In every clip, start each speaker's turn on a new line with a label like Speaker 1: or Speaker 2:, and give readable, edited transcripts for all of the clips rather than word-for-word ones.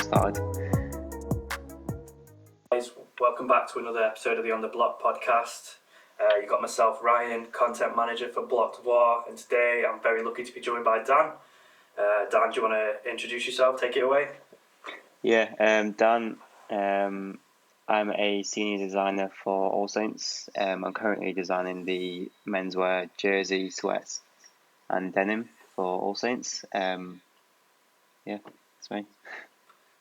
Speaker 1: started.
Speaker 2: Guys, welcome back to another episode of the On the Bloc podcast. You got myself, Ryan, content manager for Bloc, and today I'm very lucky to be joined by Dan. Dan, do you want to introduce yourself? Take it away.
Speaker 1: Yeah, Dan. I'm a senior designer for All Saints. I'm currently designing the menswear jersey, sweats, and denim for All Saints. Yeah, that's me.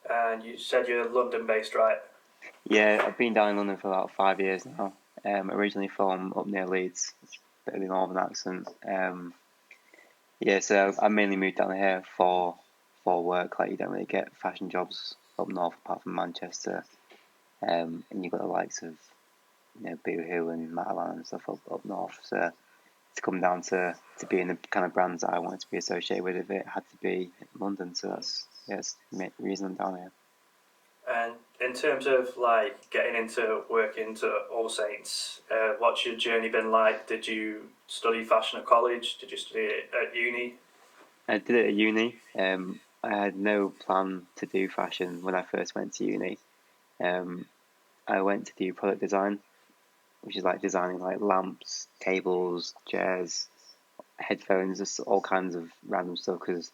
Speaker 2: And you said you're London-based, right?
Speaker 1: Yeah, I've been down in London for about 5 years now. Originally from up near Leeds, bit of a northern accent. Yeah, so I mainly moved down here for work. Like, you don't really get fashion jobs up north apart from Manchester. And you've got the likes of, Boohoo and Matalan and stuff up north. So to come down to being the kind of brands that I wanted to be associated with, it had to be London. So that's the reason I'm down here.
Speaker 2: And in terms of like getting into working into All Saints, what's your journey been like? Did you study fashion at college? Did you study it at uni?
Speaker 1: I did it at uni. I had no plan to do fashion when I first went to uni. I went to do product design, which is like designing like lamps, tables, chairs, headphones, just all kinds of random stuff. Because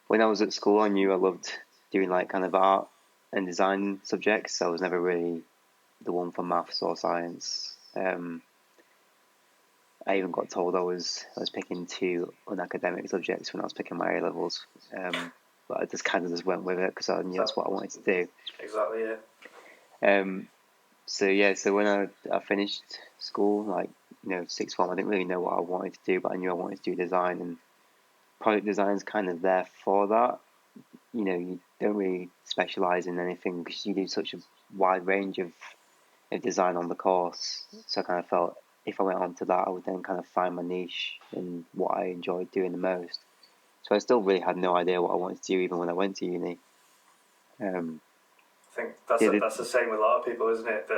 Speaker 1: when I was at school, I knew I loved doing like kind of art and design subjects. So I was never really the one for maths or science. I even got told I was picking two unacademic subjects when I was picking my A levels. But I just kind of went with it because I knew that's what I wanted to do.
Speaker 2: Exactly, yeah.
Speaker 1: So when I finished school, like, sixth form, I didn't really know what I wanted to do, but I knew I wanted to do design, and product design is kind of there for that. You don't really specialize in anything because you do such a wide range of design on the course. So I kind of felt if I went on to that, I would then kind of find my niche and what I enjoyed doing the most. So I still really had no idea what I wanted to do even when I went to uni.
Speaker 2: I think that's the same with a lot of people, isn't it?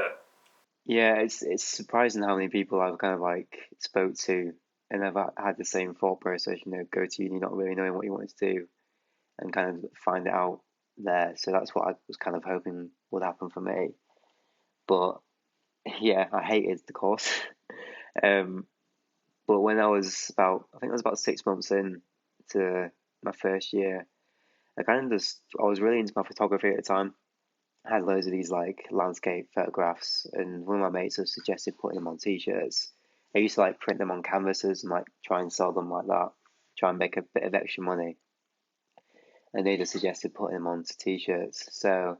Speaker 1: Yeah, it's surprising how many people I've kind of like spoke to and have had the same thought process. Go to uni not really knowing what you wanted to do and kind of find it out there. So that's what I was kind of hoping would happen for me. But yeah, I hated the course. But when I was I think I was about 6 months in to my first year, I was really into my photography at the time. I had loads of these like landscape photographs, and one of my mates had suggested putting them on t-shirts. I used to like print them on canvases and like try and sell them like that, try and make a bit of extra money. And they just suggested putting them onto t-shirts. So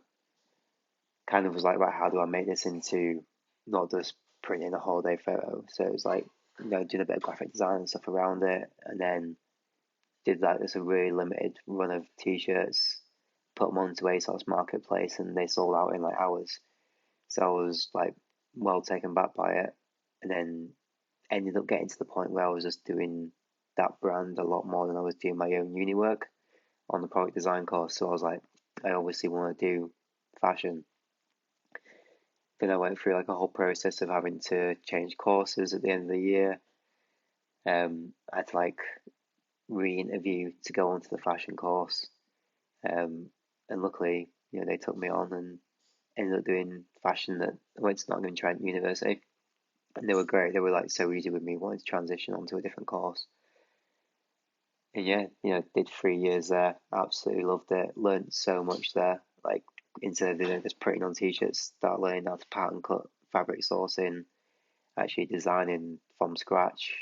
Speaker 1: kind of was like, right, how do I make this into not just printing a holiday photo? So it was like, doing a bit of graphic design and stuff around it, and then did like this a really limited run of t-shirts, put them onto ASOS Marketplace, and they sold out in like hours. So I was like well taken back by it, and then ended up getting to the point where I was just doing that brand a lot more than I was doing my own uni work on the product design course. So I was like, I obviously want to do fashion. Then I went through like a whole process of having to change courses at the end of the year. I had to like re-interview to go onto the fashion course, and luckily, they took me on and ended up doing fashion. That I went to Nottingham Trent University, and they were great. They were like so easy with me wanting to transition onto a different course. And yeah, did 3 years there. Absolutely loved it. Learned so much there. Like, instead of just printing on t-shirts, start learning how to pattern cut, fabric sourcing, actually designing from scratch,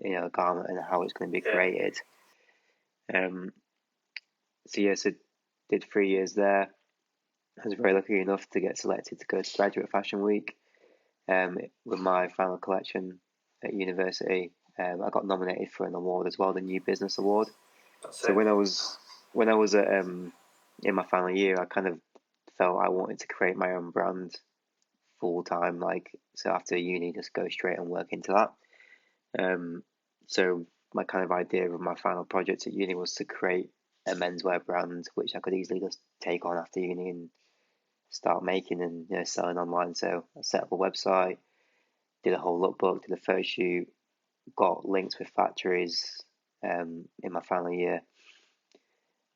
Speaker 1: a garment and how it's going to be created. So did 3 years there. I was very lucky enough to get selected to go to Graduate Fashion Week with my final collection at university. I got nominated for an award as well, the New Business Award. So when I was at in my final year, I kind of felt I wanted to create my own brand full time. Like, so after uni, just go straight and work into that. So my kind of idea of my final project at uni was to create a menswear brand, which I could easily just take on after uni and start making and selling online. So I set up a website, did a whole lookbook, did a photo shoot, got links with factories in my final year,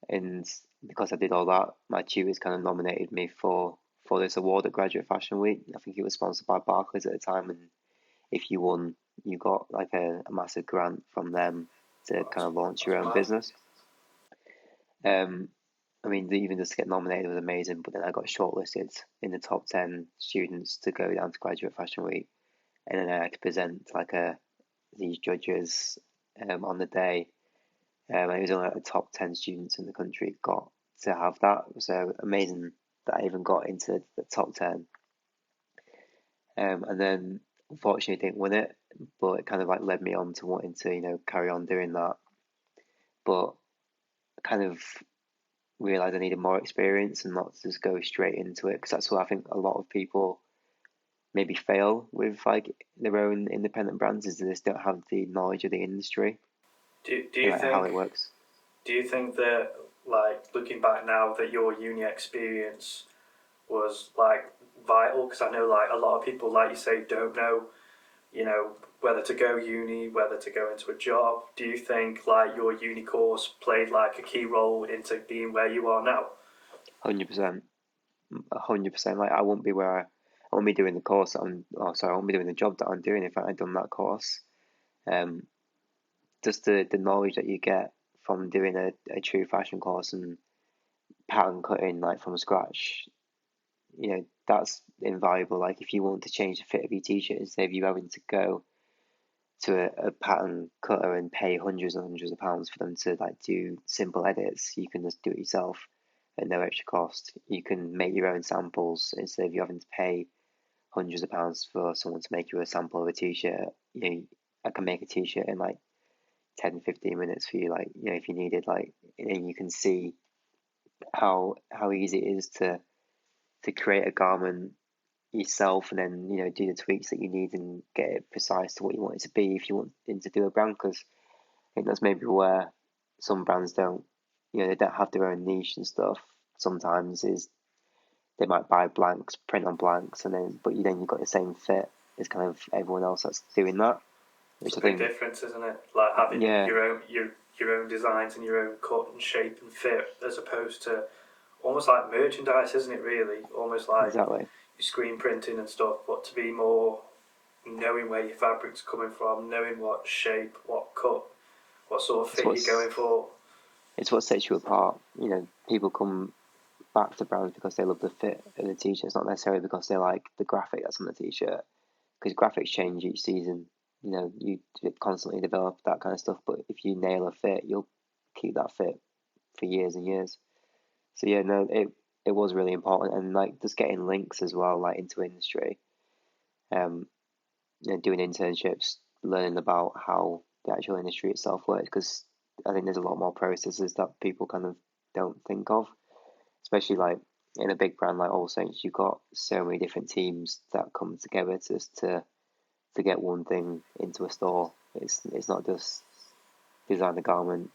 Speaker 1: and because I did all that, my tutors kind of nominated me for this award at Graduate Fashion Week. I think it was sponsored by Barclays at the time, and if you won, you got like a massive grant from them to kind of launch your
Speaker 2: That's
Speaker 1: own
Speaker 2: mad.
Speaker 1: business. Um, I mean, even just to get nominated was amazing, but then I got shortlisted in the top 10 students to go down to Graduate Fashion Week, and then I had to present like these judges on the day. And it was only like the top 10 students in the country got to have that. So amazing that I even got into the top 10. And then unfortunately didn't win it, but it kind of like led me on to wanting to, carry on doing that. But I kind of realized I needed more experience and not to just go straight into it, because that's what I think a lot of people maybe fail with like their own independent brands, is they just don't have the knowledge of the industry
Speaker 2: Do
Speaker 1: and
Speaker 2: you
Speaker 1: like how
Speaker 2: think
Speaker 1: it works.
Speaker 2: that, like, looking back now, that your uni experience was like vital? Because I know, like, a lot of people, like you say, don't know, whether to go uni, whether to go into a job. Do you think like your uni course played like a key role into being where you are now?
Speaker 1: 100%, 100%. Like I won't be doing the course that I won't be doing the job that I'm doing if I had done that course. Um, just the knowledge that you get from doing a true fashion course and pattern cutting like from scratch, that's invaluable. Like if you want to change the fit of your t-shirt, instead of you having to go to a pattern cutter and pay hundreds and hundreds of pounds for them to like do simple edits, you can just do it yourself at no extra cost. You can make your own samples instead of you having to pay hundreds of pounds for someone to make you a sample of a t-shirt. I can make a t-shirt in like 10-15 minutes for you, like, if you needed, like, and you can see how easy it is to create a garment yourself, and then do the tweaks that you need and get it precise to what you want it to be if you want to do a brand. Because I think that's maybe where some brands don't, they don't have their own niche and stuff. Sometimes is they might buy blanks, print on blanks, and then you've got the same fit as kind of everyone else that's doing that,
Speaker 2: It's
Speaker 1: which
Speaker 2: a
Speaker 1: I
Speaker 2: big
Speaker 1: think,
Speaker 2: difference, isn't it? Like having
Speaker 1: yeah,
Speaker 2: your own designs and your own cut and shape and fit, as opposed to almost like merchandise, isn't it? Really, almost like
Speaker 1: exactly.
Speaker 2: your screen printing and stuff, but to be more knowing where your fabric's coming from, knowing what shape, what cut, what sort of
Speaker 1: It's
Speaker 2: fit you're
Speaker 1: what's
Speaker 2: going for.
Speaker 1: it's what sets you apart. People come back to brands because they love the fit of the t-shirt. It's not necessarily because they like the graphic that's on the t-shirt, because graphics change each season. You constantly develop that kind of stuff. But if you nail a fit, you'll keep that fit for years and years. So yeah, no, it was really important, and like just getting links as well, like into industry. Um, doing internships, learning about how the actual industry itself works, because I think there's a lot more processes that people kind of don't think of, especially like in a big brand like All Saints. You've got so many different teams that come together to get one thing into a store. It's not just design the garment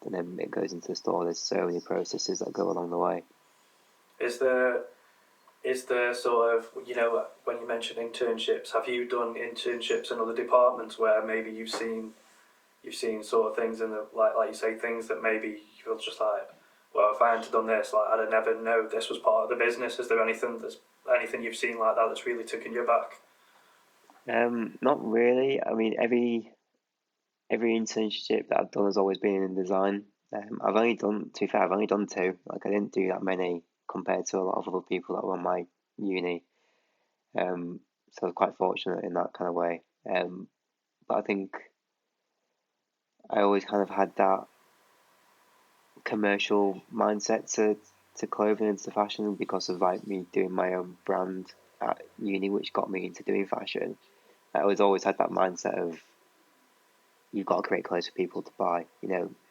Speaker 1: and then it goes into the store. There's so many processes that go along the way.
Speaker 2: Is there sort of, when you mention internships, have you done internships in other departments where maybe you've seen sort of things in the, like you say, things that maybe you're just like, well, if I hadn't done this, like, I'd have never know this was part of the business. Is there anything you've seen like that that's really taken you back?
Speaker 1: Not really. I mean, every internship that I've done has always been in design. To be fair, I've only done two. Like I didn't do that many compared to a lot of other people that were on my uni. So I was quite fortunate in that kind of way. But I think I always kind of had that commercial mindset to clothing and to fashion because of like me doing my own brand at uni, which got me into doing fashion. I always had that mindset of you've got to create clothes for people to buy.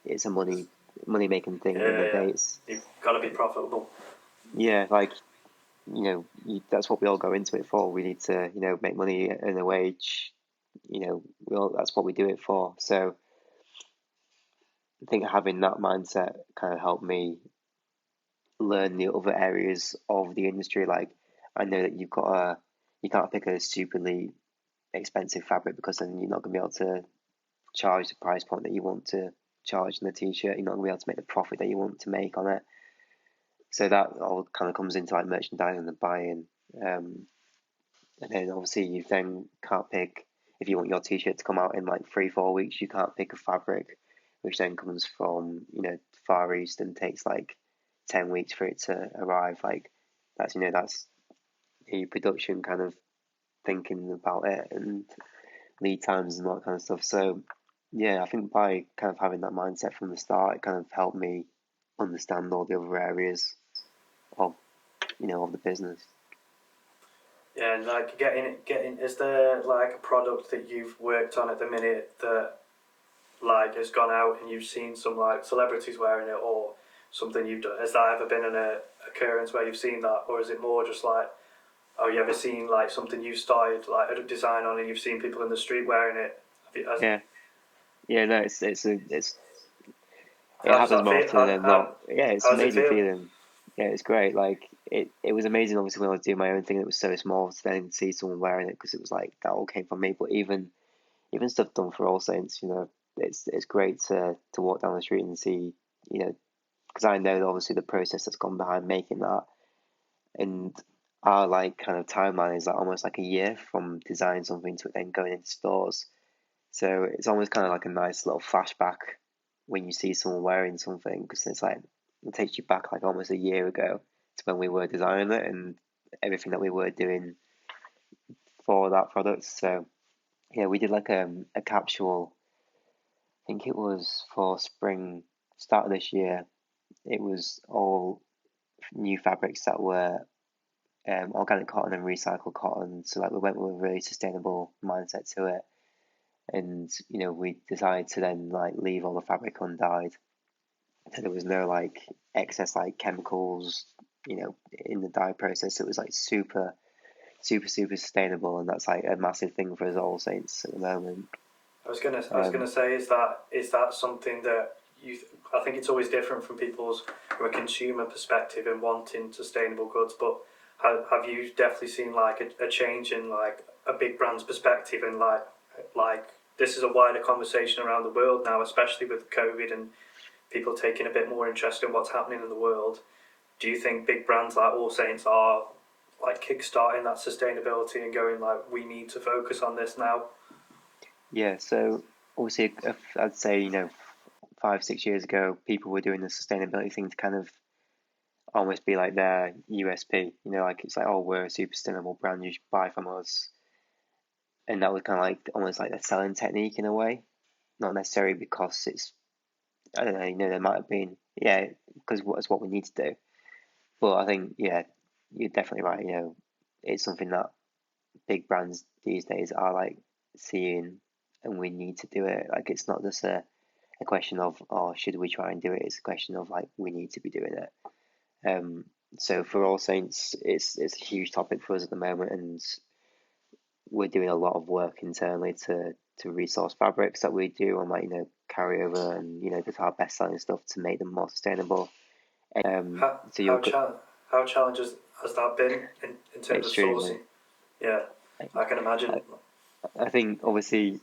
Speaker 1: It's a money making thing at the end
Speaker 2: Yeah,
Speaker 1: of the
Speaker 2: yeah.
Speaker 1: day. It's
Speaker 2: You've got to be profitable.
Speaker 1: yeah, like that's what we all go into it for. We need to make money, earn a wage. That's what we do it for. So I think having that mindset kind of helped me learn the other areas of the industry. Like I know that you can't pick a superly expensive fabric because then you're not going to be able to charge the price point that you want to charge in the t-shirt. You're not going to be able to make the profit that you want to make on it. So that all kind of comes into like merchandising and buying. Um, and then obviously you then can't pick, if you want your t-shirt to come out in like 3-4 weeks, you can't pick a fabric which then comes from Far East and takes like 10 weeks for it to arrive. Like that's the production kind of thinking about it and lead times and all that kind of stuff. So yeah, I think by kind of having that mindset from the start, it kind of helped me understand all the other areas of of the business.
Speaker 2: Yeah, and like getting. Is there like a product that you've worked on at the minute that like has gone out and you've seen some like celebrities wearing it, or something you've done? Has that ever been an occurrence where you've seen that, or is it more just like, oh, you ever seen like something you started like a design on and you've seen people in the street wearing it?
Speaker 1: Yeah, yeah, no, it's it
Speaker 2: How does
Speaker 1: happens
Speaker 2: that
Speaker 1: more
Speaker 2: feel?
Speaker 1: often than not. Yeah, it's
Speaker 2: How does it
Speaker 1: amazing
Speaker 2: feel?
Speaker 1: feeling. Yeah, it's great. Like it was amazing. Obviously, when I was doing my own thing, it was so small to then see someone wearing it because it was like that all came from me. But even stuff done for All Saints, it's great to walk down the street and see, because I know obviously the process that's gone behind making that, and our like kind of timeline is like almost like a year from designing something to it then going into stores. So it's almost kind of like a nice little flashback when you see someone wearing something because it's like it takes you back like almost a year ago to when we were designing it and everything that we were doing for that product. So yeah, we did like a capsule. I think it was for spring, start of this year. It was all new fabrics that were organic cotton and recycled cotton. So like we went with a really sustainable mindset to it, and we decided to then like leave all the fabric undyed, so there was no like excess like chemicals, in the dye process. It was like super, super, super sustainable, and that's like a massive thing for us All Saints at the moment.
Speaker 2: I was gonna
Speaker 1: Um,
Speaker 2: say, is that something that you? I think it's always different from people's from a consumer perspective and wanting sustainable goods. But have you definitely seen like a change in like a big brand's perspective and like this is a wider conversation around the world now, especially with COVID and people taking a bit more interest in what's happening in the world. Do you think big brands like All Saints are like kickstarting that sustainability and going like we need to focus on this now?
Speaker 1: yeah, so obviously, if I'd say 5-6 years ago, people were doing the sustainability thing to kind of almost be like their USP. Like it's like, oh, we're a super sustainable brand, you should buy from us, and that was kind of like almost like a selling technique in a way, not necessarily because it's I don't know, there might have been, yeah, because it's what we need to do. But I think, yeah, you're definitely right. It's something that big brands these days are like seeing, and we need to do it. Like, it's not just a question of, oh, should we try and do it? It's a question of like, we need to be doing it. Um, so for All Saints, it's a huge topic for us at the moment, and we're doing a lot of work internally to resource fabrics that we do and like carryover and just our best selling stuff to make them more sustainable.
Speaker 2: How
Speaker 1: So
Speaker 2: how
Speaker 1: you'll
Speaker 2: chal- how challenges has that been in terms of
Speaker 1: extremely.
Speaker 2: sourcing? Yeah, I can
Speaker 1: I,
Speaker 2: imagine.
Speaker 1: I think obviously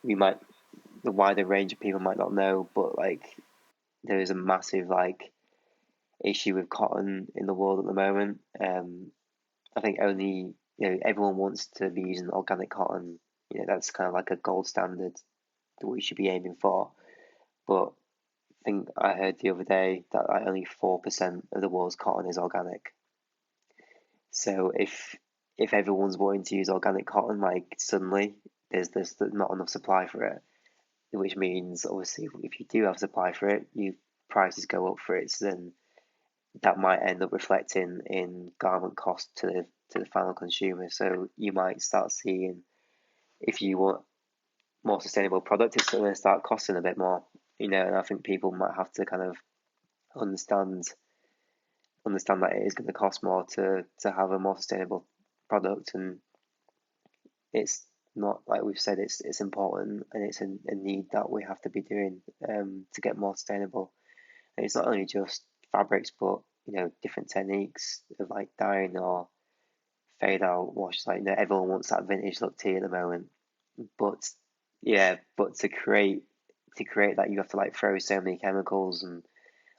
Speaker 1: we might the wider range of people might not know, but like there is a massive like issue with cotton in the world at the moment. I think only everyone wants to be using organic cotton. That's kind of like a gold standard that we should be aiming for. But I think I heard the other day that like only 4% of the world's cotton is organic. So if everyone's wanting to use organic cotton, like suddenly there's not enough supply for it, which means obviously if you do have supply for it, you prices go up for it. So then that might end up reflecting in garment cost to the final consumer. So you might start seeing if you want more sustainable product, it's going to start costing a bit more. And I think people might have to kind of understand that it is going to cost more to have a more sustainable product, and it's not like we've said it's important and it's a need that we have to be doing to get more sustainable. And it's not only just fabrics, but different techniques of like dyeing or fade out wash. Like everyone wants that vintage look tea at the moment, but yeah, but to create that you have to like throw so many chemicals and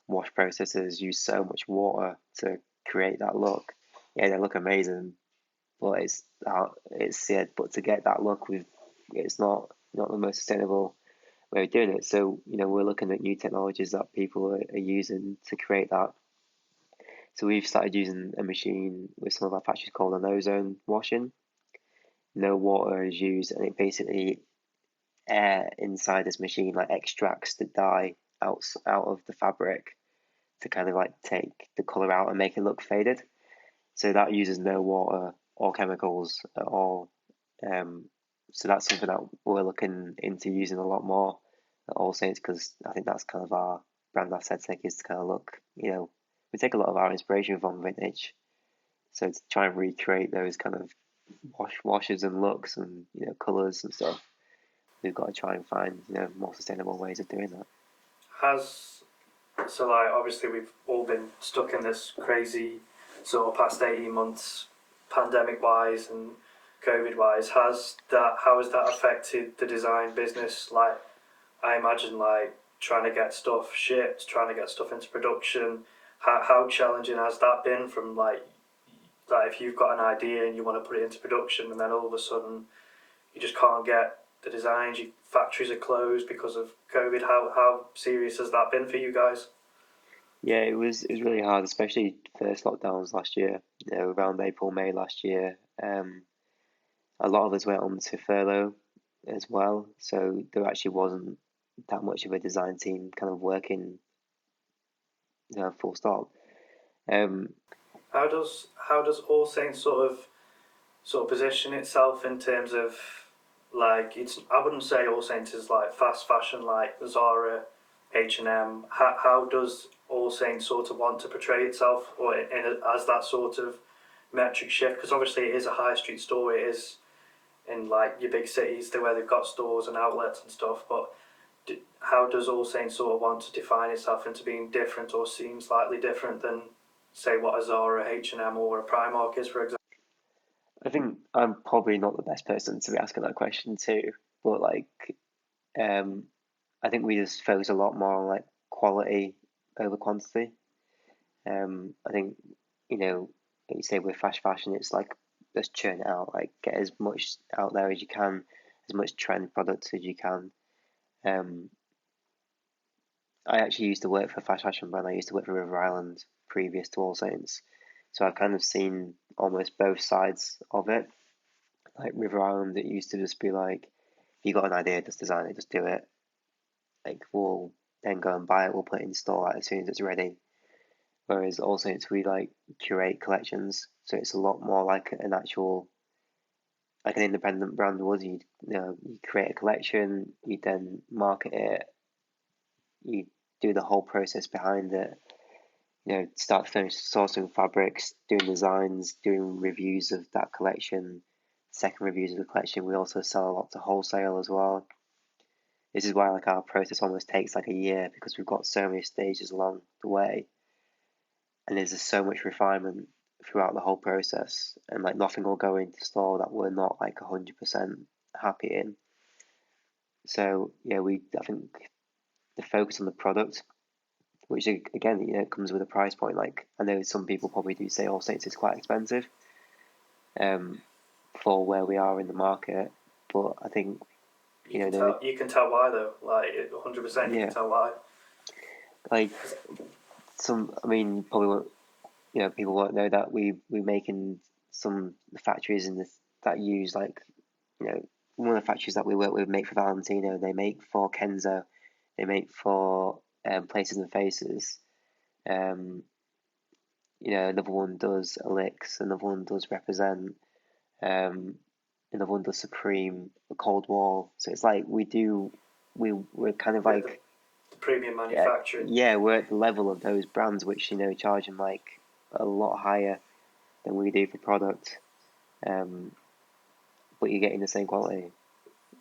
Speaker 1: wash processes use so much water to create that look. Yeah, they look amazing, but but to get that look, it's not the most sustainable way of doing it. So we're looking at new technologies that people are using to create that. So we've started using a machine with some of our factories called an ozone washing. No water is used, and it basically air inside this machine like extracts the dye out of the fabric to kind of like take the color out and make it look faded. So that uses no water or chemicals at all. So that's something that we're looking into using a lot more at All Saints, because I think that's kind of our brand aesthetic, is to kind of look, we take a lot of our inspiration from vintage. So to try and recreate those kind of washes and looks and colours and stuff, we've got to try and find more sustainable ways of doing that.
Speaker 2: Like obviously we've all been stuck in this crazy sort of past 18 months pandemic wise and COVID wise. How has that affected the design business? Like I imagine like trying to get stuff shipped, trying to get stuff into production. How challenging has that been from like if you've got an idea and you want to put it into production and then all of a sudden you just can't get the designs, your factories are closed because of COVID. How serious has that been for you guys?
Speaker 1: Yeah, it was really hard, especially first lockdowns last year. Around April, May last year. A lot of us went on to furlough as well, so there actually wasn't that much of a design team kind of working, full stop. Um,
Speaker 2: How does All Saints sort of position itself in terms of like it's I wouldn't say All Saints is like fast fashion like Zara, H&M. How does All Saints sort of want to portray itself or as that sort of metric shift? Because obviously it is a high street store. It is in like your big cities where they've got stores and outlets and stuff. But how does All Saints sort of want to define itself into being different or seem slightly different than say what a Zara, H&M or a Primark is, for example?
Speaker 1: I think I'm probably not the best person to be asking that question too, but like, um, I think we just focus a lot more on like quality over quantity. I think, like you say with fast fashion, it's like just churn it out, like get as much out there as you can, as much trend products as you can. Um, I actually used to work for a fast fashion brand. I used to work for River Island previous to All Saints, so I've kind of seen almost both sides of it. Like River Island, it used to just be like, if you got an idea, just design it, just do it. Like we'll then go and buy it, we'll put it in store like, as soon as it's ready. Whereas All Saints, we like curate collections, so it's a lot more like like an independent brand would. You create a collection, you then market it, you do the whole process behind it. Start to finish sourcing fabrics, doing designs, doing reviews of that collection, second reviews of the collection. We also sell a lot to wholesale as well. This is why like our process almost takes like a year, because we've got so many stages along the way, and there's just so much refinement throughout the whole process, and like nothing will go into store that we're not like 100% happy in. So yeah, I think the focus on the product, which again, comes with a price point. Like I know some people probably do say All Saints is quite expensive, um, for where we are in the market, but I think
Speaker 2: You can tell why though. Like 100%, you can
Speaker 1: yeah,
Speaker 2: tell why.
Speaker 1: like I mean, probably won't, people won't know that we make in some factories in this that use like, one of the factories that we work with make for Valentino. They make for Kenzo, they make for Places and Faces. Um, another one does Elix, another one does Represent, um, another one does Supreme, a Cold Wall. So it's like we're kind of
Speaker 2: Yeah,
Speaker 1: like,
Speaker 2: the premium manufacturing.
Speaker 1: yeah, we're at the level of those brands which charging like a lot higher than we do for product, um, but you're getting the same quality,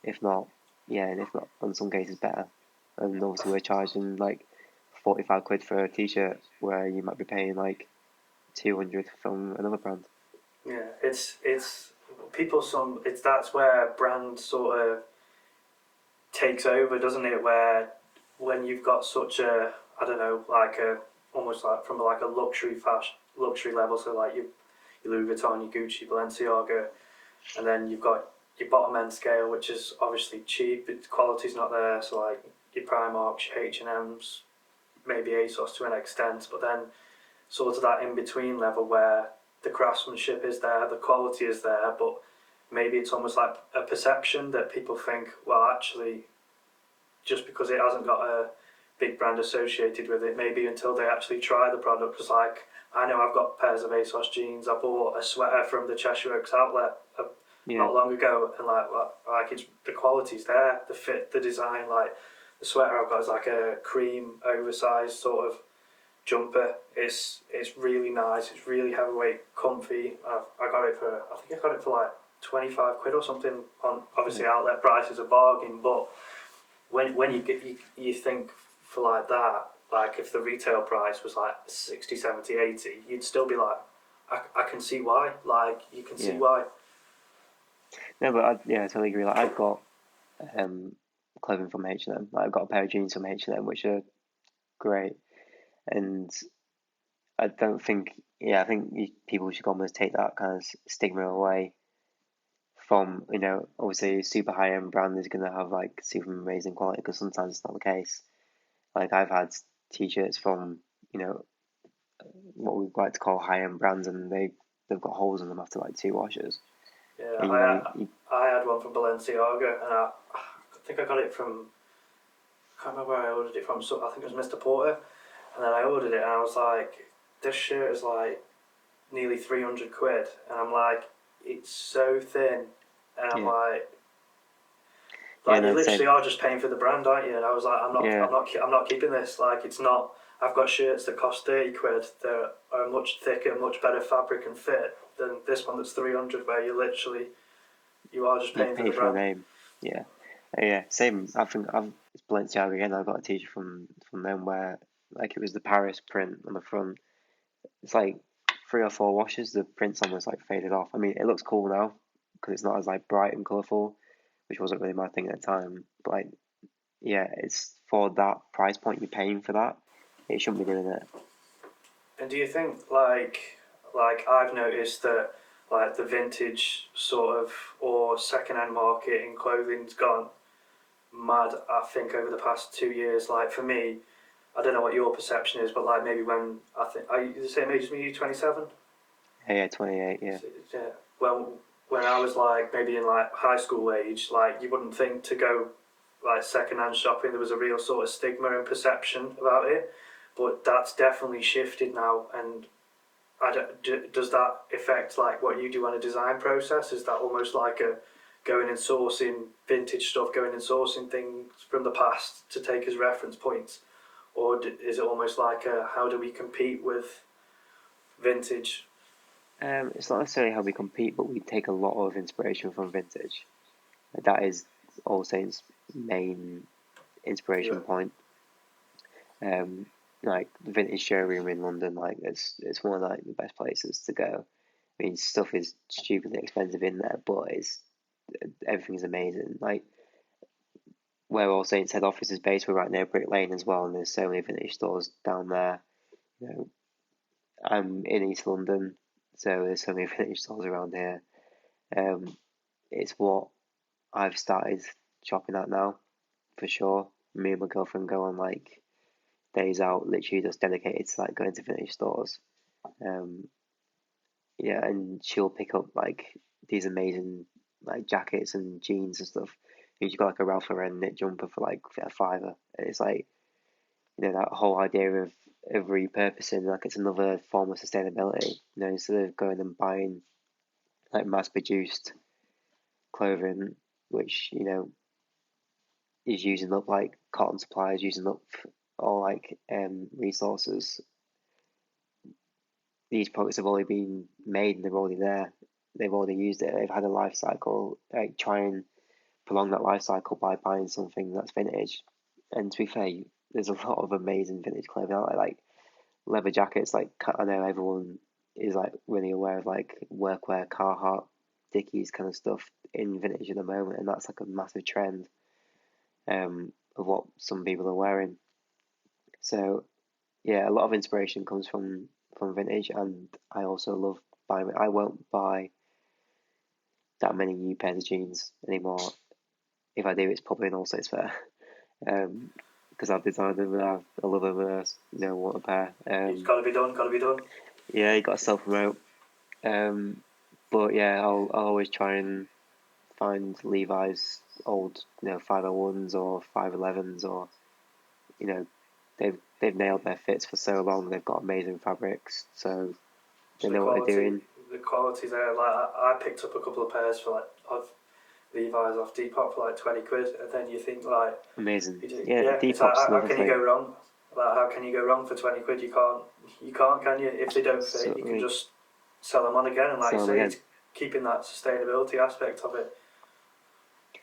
Speaker 1: if not, yeah, and if not, in some cases better. And obviously we're charging like 45 quid for a t-shirt where you might be paying like 200 from another brand.
Speaker 2: Yeah, it's people. It's that's where brand sort of takes over, doesn't it? Where when you've got such a, I don't know, like a almost like from like a luxury level. So like your Louis Vuitton, your Gucci, Balenciaga, and then you've got your bottom end scale, which is obviously cheap. Its quality's not there. So like your Primarks, your H&Ms, maybe ASOS to an extent, but then sort of that in between level where the craftsmanship is there, the quality is there, but maybe it's almost like a perception that people think, well, actually, just because it hasn't got a big brand associated with it, maybe until they actually try the product. Because like I know I've got pairs of ASOS jeans. I bought a sweater from the Cheshire Oaks outlet
Speaker 1: Yeah.
Speaker 2: not long ago, and like it's the quality's there, the fit, the design. Like the sweater I've got is like a cream oversized sort of jumper. It's really nice. It's really heavyweight, comfy. I got it for I think I got it for like 25 quid or something. On obviously outlet price is a bargain, but when you think for like that, like if the retail price was like 60, 70, 80, you'd still be like, I can see why. Like you can see
Speaker 1: Yeah.
Speaker 2: why.
Speaker 1: No, but I totally agree. Like I've got clothing from H&M. Like, I've got a pair of jeans from H&M which are great, and I don't think. Yeah, I think people should almost take that kind of stigma away from, obviously a super high end brand is going to have like super amazing quality, because sometimes it's not the case. Like I've had t-shirts from, what we like to call high end brands, and they've got holes in them after like 2 washes.
Speaker 2: Yeah,
Speaker 1: And
Speaker 2: I had one from Balenciaga, and I think I got it from. I can't remember where I ordered it from. So I think it was Mr. Porter, and then I ordered it, and I was like, this shirt is like nearly 300 quid, and I'm like, it's so thin, and I'm
Speaker 1: yeah, yeah,
Speaker 2: like you
Speaker 1: no,
Speaker 2: literally
Speaker 1: same.
Speaker 2: are just paying for the brand, aren't you? And I was like,
Speaker 1: Yeah,
Speaker 2: I'm not keeping this. Like it's not. I've got shirts that cost 30 quid that are much thicker, much better fabric and fit than this one that's 300, where you are just
Speaker 1: you
Speaker 2: paying for
Speaker 1: pay
Speaker 2: the
Speaker 1: for a
Speaker 2: brand.
Speaker 1: name. Yeah, yeah, same. I think it's Balenciaga again. I got a t-shirt from them where like it was the Paris print on the front. It's like 3 or 4 washes, the print's almost like faded off. I mean, it looks cool now because it's not as like bright and colourful, which wasn't really my thing at the time. But like, yeah, it's for that price point you're paying for that. It shouldn't be doing it.
Speaker 2: And do you think like I've noticed that like the vintage sort of or second hand market in clothing's gone mad, I think, over the past 2 years. Like for me, I don't know what your perception is, but like maybe when I think are you the same age as me, you 27?
Speaker 1: Yeah, yeah, 28. Yeah,
Speaker 2: So, yeah. Well, when I was like maybe in like high school age, like you wouldn't think to go like second hand shopping. There was a real sort of stigma and perception about it, but that's definitely shifted now. And does that affect like what you do on a design process? Is that almost like a going and sourcing vintage stuff, going and sourcing things from the past to take as reference points, or is it almost like a how do we compete with vintage?
Speaker 1: it's not necessarily how we compete, but we take a lot of inspiration from vintage. Like, that is All Saints' main
Speaker 2: Yeah.
Speaker 1: inspiration point. Um, like the vintage showroom in London, like it's one of like the best places to go. I mean, stuff is stupidly expensive in there, but it's everything's amazing. Like where All Saints head office is based, we're right near Brick Lane as well, and there's so many vintage stores down there. You know, I'm in East London, so there's so many vintage stores around here. Um, it's what I've started shopping at now, for sure. Me and my girlfriend go on like days out, literally just dedicated to like going to vintage stores. Um, yeah, and she'll pick up like these amazing like jackets and jeans and stuff. And she's got like a Ralph Lauren knit jumper for like a fiver. And it's like, that whole idea of repurposing, like it's another form of sustainability. Instead of going and buying like mass produced clothing, which is using up like cotton supplies, using up all like resources. These products have already been made and they're already there. They've already used it. They've had a life cycle. Like try and prolong that life cycle by buying something that's vintage. And to be fair, there's a lot of amazing vintage clothing out there, like leather jackets. Like I know everyone is like really aware of like workwear, Carhartt, Dickies kind of stuff in vintage at the moment, and that's like a massive trend of what some people are wearing. So yeah, a lot of inspiration comes from vintage, and I also love buying. I won't buy that many new pairs of jeans anymore. If I do, it's probably an all-size pair. Because I've designed them and I love them and want a pair.
Speaker 2: It's got to be done. Got to be done.
Speaker 1: Yeah, you got to self-promote. But yeah, I'll always try and find Levi's old 501s or 511s, or they've nailed their fits for so long. They've got amazing fabrics, so they know what they're doing.
Speaker 2: The quality there. Like I picked up a couple of pairs for like of Levi's off Depop for like 20 quid, and then you think like
Speaker 1: Amazing.
Speaker 2: yeah, it's like
Speaker 1: Depop's
Speaker 2: how
Speaker 1: another
Speaker 2: can you
Speaker 1: thing.
Speaker 2: go wrong? Like how can you go wrong for 20 quid? You can't, can you? If they don't fit, you can
Speaker 1: Certainly.
Speaker 2: just sell them on again, and like you
Speaker 1: Sell them
Speaker 2: say,
Speaker 1: again.
Speaker 2: it's keeping that sustainability aspect of it.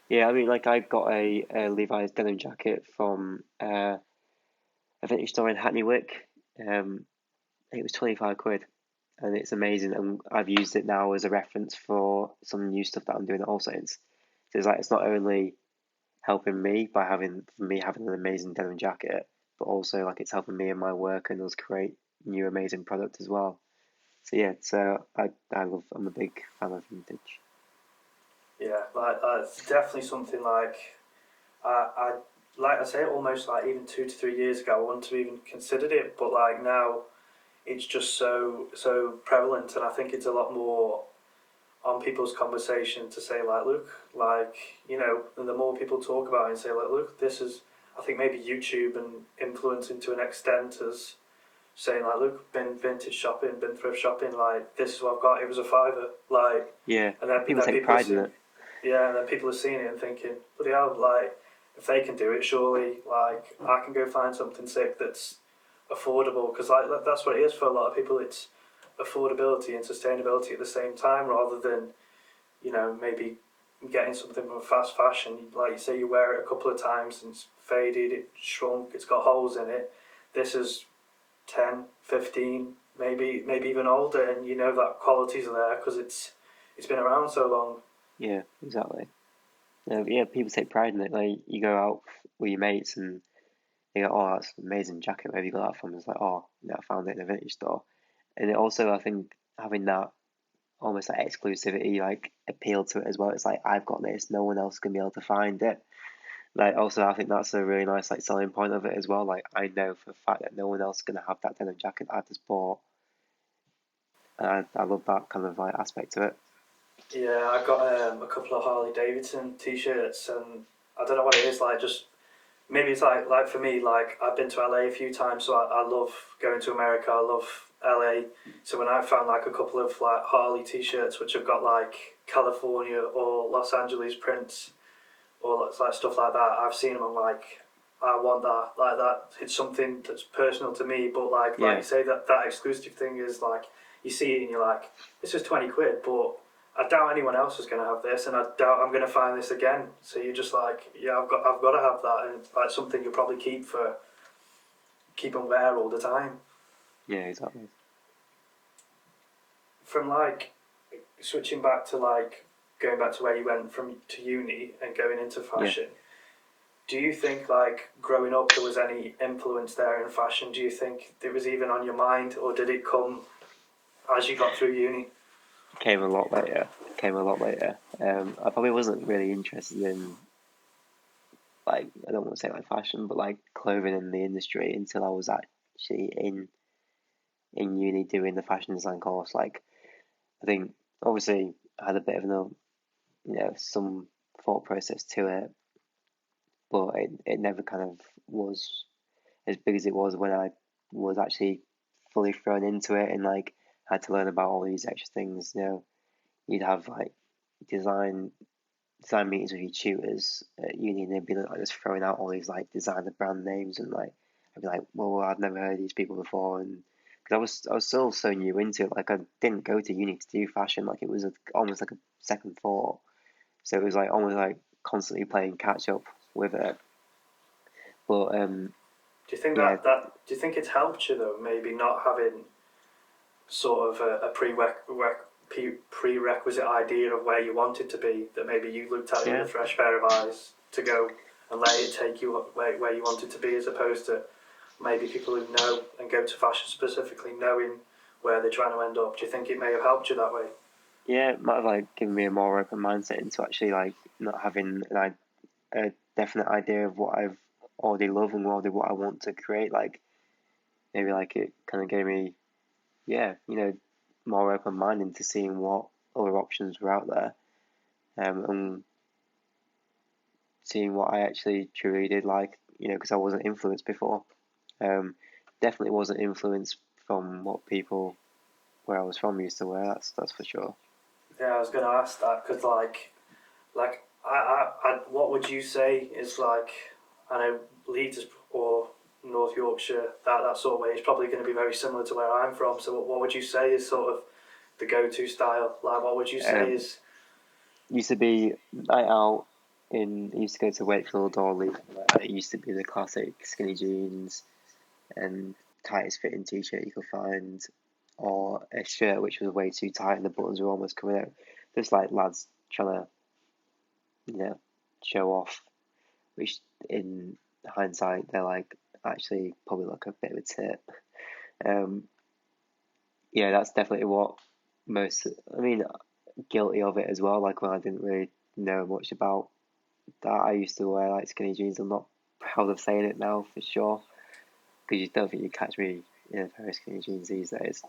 Speaker 1: Yeah, I mean, like I got a Levi's denim jacket from a vintage store in Hackney Wick. I think it was 25 quid, and it's amazing. And I've used it now as a reference for some new stuff that I'm doing at All Saints. So it's like it's not only helping me by having an amazing denim jacket, but also like it's helping me in my work and us create new amazing product as well. So yeah, I'm a big fan of vintage.
Speaker 2: Yeah, like it's definitely something like I like I say almost like even 2 to 3 years ago I wouldn't have even considered it, but like now it's just so prevalent, and I think it's a lot more on people's conversation to say like, look, like and the more people talk about it and say like, look, this is, I think maybe YouTube and influencing to an extent as saying like, look, been vintage shopping, been thrift shopping, like this is what I've got. It was a fiver, like,
Speaker 1: Yeah,
Speaker 2: and then
Speaker 1: people take
Speaker 2: people are
Speaker 1: pride in
Speaker 2: seeing,
Speaker 1: it.
Speaker 2: yeah, and then people are seeing it and thinking, bloody hell, like if they can do it, surely like I can go find something sick that's affordable, because like that's what it is for a lot of people. It's affordability and sustainability at the same time, rather than maybe getting something from fast fashion. Like you say, you wear it a couple of times and it's faded, it's shrunk, it's got holes in it. This is 10, 15, maybe even older, and that qualities are there because it's been around so long.
Speaker 1: Yeah, exactly. Yeah, people take pride in it. Like you go out with your mates and they go, "Oh, that's an amazing jacket. Where have you got that from?" It's like, "Oh, I found it in a vintage store." And it also, I think, having that almost like exclusivity, like appeal to it as well. It's like I've got this, no one else can be able to find it. Like also, I think that's a really nice like selling point of it as well. Like I know for a fact that no one else is gonna have that denim jacket I just bought. And I love that kind of like aspect to it.
Speaker 2: Yeah, I got a couple of Harley Davidson t-shirts, and I don't know what it is, like just maybe it's like for me, like I've been to LA a few times, so I love going to America. I love LA. So when I found like a couple of like Harley t-shirts which have got like California or Los Angeles prints or like stuff like that, I've seen them. I'm like, I want that. Like that, it's something that's personal to me. But like
Speaker 1: Yeah,
Speaker 2: you say, that exclusive thing is like you see it and you're like, this is 20 quid, but I doubt anyone else is going to have this, and I doubt I'm going to find this again. So you're just like, yeah, I've got to have that, and it's like something you'll probably keep and wear all the time.
Speaker 1: yeah, exactly.
Speaker 2: From like switching back to like going back to where you went from to uni and going into
Speaker 1: Yeah.
Speaker 2: fashion, do you think like growing up there was any influence there in fashion? Do you think it was even on your mind, or did it come as you got through uni?
Speaker 1: Came a lot later. Came a lot later. I probably wasn't really interested in like I don't want to say like fashion, but like clothing in the industry until I was actually in uni doing the fashion design course. Like I think obviously I had a bit of some thought process to it, but it never kind of was as big as it was when I was actually fully thrown into it and like had to learn about all these extra things. You'd have like design design meetings with your tutors at uni, and they'd be like just throwing out all these like designer brand names, and like I'd be like, well, I've never heard of these people before, and because I was still so new into it, like I didn't go to uni to do fashion, like it was almost like a second thought, so it was like almost like constantly playing catch up with it, but
Speaker 2: Do you think
Speaker 1: yeah,
Speaker 2: do you think it's helped you though? Maybe not having sort of a prerequisite idea of where you wanted to be. That maybe you looked at it with
Speaker 1: yeah,
Speaker 2: a fresh pair of eyes to go and let it take you where you wanted to be, as opposed to maybe people who know and go to fashion specifically knowing where they're trying to end up? Do you think it may have helped you that way?
Speaker 1: Yeah, it might have like given me a more open mindset into actually like not having a definite idea of what I've already love and what I want to create. Like maybe like it kind of gave me, yeah, more open mind into seeing what other options were out there, and seeing what I actually truly did like, because I wasn't influenced before. Definitely wasn't influenced from what people where I was from used to wear. That's for sure.
Speaker 2: Yeah, I was going to ask that because, what would you say is like? I know Leeds or North Yorkshire, that sort of way is probably going to be very similar to where I'm from. So, what would you say is sort of the go-to style? Like, what would you say
Speaker 1: Um,
Speaker 2: is?
Speaker 1: Used to be night out used to go to Wakefield or Leeds. It used to be the classic skinny jeans and tightest fitting t-shirt you could find, or a shirt which was way too tight and the buttons were almost coming out. Just like lads trying to, show off, which in hindsight they're like actually probably look a bit of a tip. Um, yeah, that's definitely what most. I mean, guilty of it as well. Like when I didn't really know much about that, I used to wear like skinny jeans. I'm not proud of saying it now for sure, because you don't think you catch me in a pair of skinny jeans these days.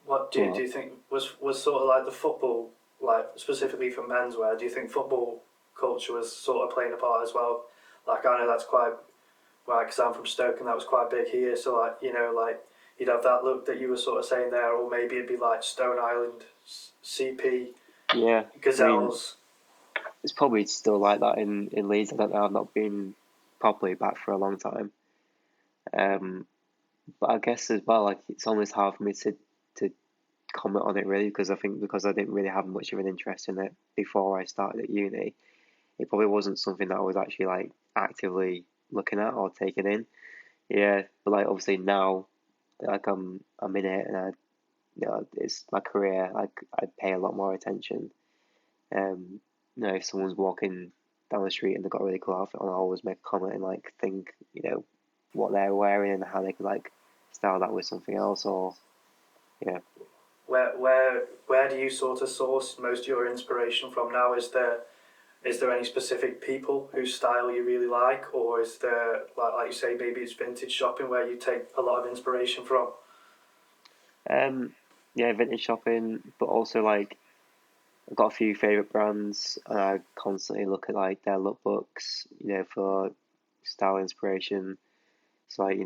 Speaker 2: What do
Speaker 1: But
Speaker 2: you think was sort of like the football, like specifically for menswear? Do you think football culture was sort of playing a part as well? Like I know that's quite right, because I'm from Stoke and that was quite big here. So like like you'd have that look that you were sort of saying there, or maybe it'd be like Stone Island, CP,
Speaker 1: yeah, I mean,
Speaker 2: Gazelles.
Speaker 1: it's probably still like that in Leeds. I don't know. I've not been properly back for a long time. Um, but I guess as well, like it's almost hard for me to comment on it really, because I think because I didn't really have much of an interest in it before I started at uni, it probably wasn't something that I was actually like actively looking at or taking in. Yeah, but like obviously now, like I'm in it, and it's my career. Like I pay a lot more attention. If someone's walking down the street and they've got a really cool outfit on, I always make a comment and like think, what they're wearing and how they could like style that with something else, or yeah.
Speaker 2: Where do you sort of source most of your inspiration from now? Is there any specific people whose style you really like, or is there like you say maybe it's vintage shopping where you take a lot of inspiration from?
Speaker 1: Um, yeah, vintage shopping, but also like I've got a few favorite brands, and I constantly look at like their lookbooks, for style inspiration. So like,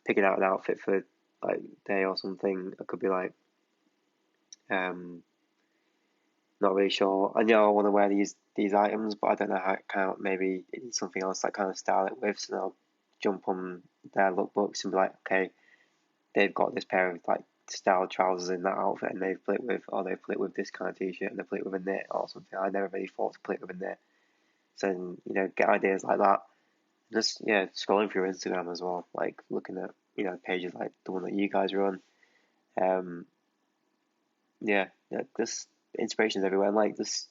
Speaker 1: picking out an outfit for like day or something, I could be like, um, not really sure. I know I want to wear these items, but I don't know how kind of maybe it's something else that kind of style it with. So I'll jump on their lookbooks and be like, okay, they've got this pair of like style trousers in that outfit, and they've put it with this kind of t-shirt, and they put it with a knit or something. I never really thought to put it with a knit. So get ideas like that. Just scrolling through Instagram as well, like looking at pages like the one that you guys run. Um, just inspirations everywhere, and like just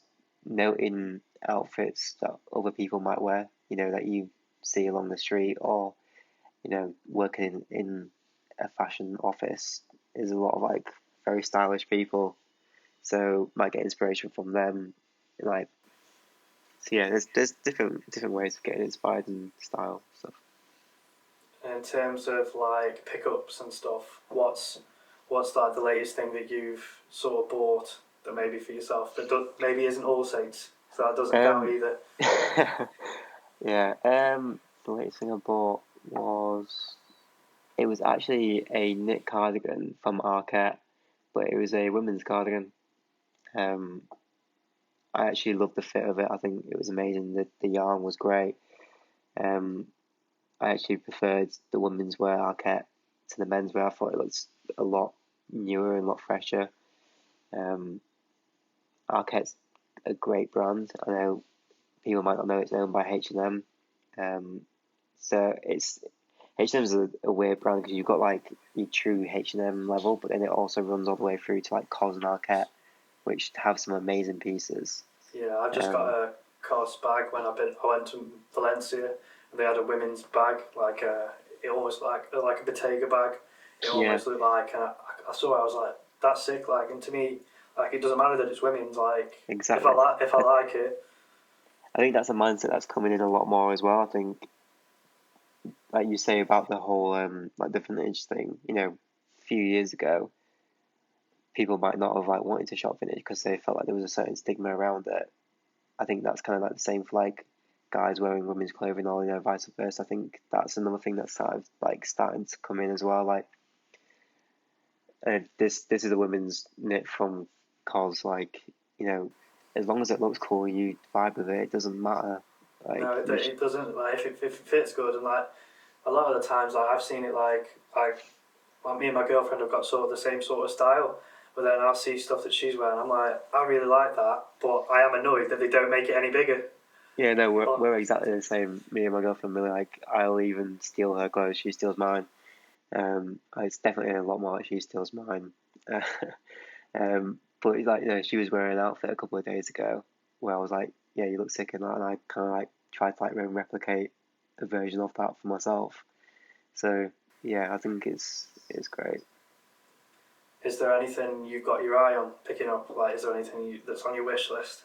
Speaker 1: noting outfits that other people might wear. That you see along the street, or working in a fashion office is a lot of like very stylish people, so might get inspiration from them. Like, so yeah, there's different ways of getting inspired in style stuff.
Speaker 2: In terms of like pickups and stuff, what's like the latest thing that you've sort of bought that maybe for yourself that maybe isn't All Saints, so that doesn't count
Speaker 1: Um,
Speaker 2: either.
Speaker 1: yeah. The latest thing I bought it was actually a knit cardigan from Arket, but it was a women's cardigan. Um, I actually loved the fit of it. I think it was amazing. The yarn was great. Um, I actually preferred the women's wear Arket to the men's wear. I thought it looked a lot newer and a lot fresher. Um, Arket's a great brand. I know people might not know it's owned by H&M. So it's H&M's a weird brand because you've got like your true H&M level, but then it also runs all the way through to like COS and Arket, which have some amazing pieces.
Speaker 2: Yeah, I've just got
Speaker 1: Um,
Speaker 2: a COS bag when I went to Valencia and they had a women's bag like it almost like a Bottega bag. It
Speaker 1: Yeah,
Speaker 2: almost looked like, and I saw it, I was like, that's sick. Like, and to me, like, it doesn't matter that it's women's. Like,
Speaker 1: exactly.
Speaker 2: if I like it,
Speaker 1: I think that's a mindset that's coming in a lot more as well. I think, like you say about the whole like the vintage thing, a few years ago, people might not have like wanted to shop vintage because they felt like there was a certain stigma around it. I think that's kind of like the same for like guys wearing women's clothing or vice versa. I think that's another thing that's sort of like starting to come in as well. Like this is a women's knit from cos, like as long as it looks cool, you vibe with it. It doesn't matter.
Speaker 2: no,
Speaker 1: Like you
Speaker 2: it doesn't. Like, if it fits good, and like a lot of the times, like I've seen it like me and my girlfriend have got sort of the same sort of style. But then I'll see stuff that she's wearing. I'm like, I really like that, but I am annoyed that they don't make it any bigger.
Speaker 1: Yeah, no, we're
Speaker 2: But
Speaker 1: we're exactly the same. Me and my girlfriend, we're like, I'll even steal her clothes. She steals mine. It's definitely a lot more like she steals mine. Uh, but like, she was wearing an outfit a couple of days ago where I was like, yeah, you look sick in that, and I kind of like tried to like replicate a version of that for myself. So yeah, I think it's great.
Speaker 2: is there anything you've got your eye on picking up? Like, is there anything that's on your wish list?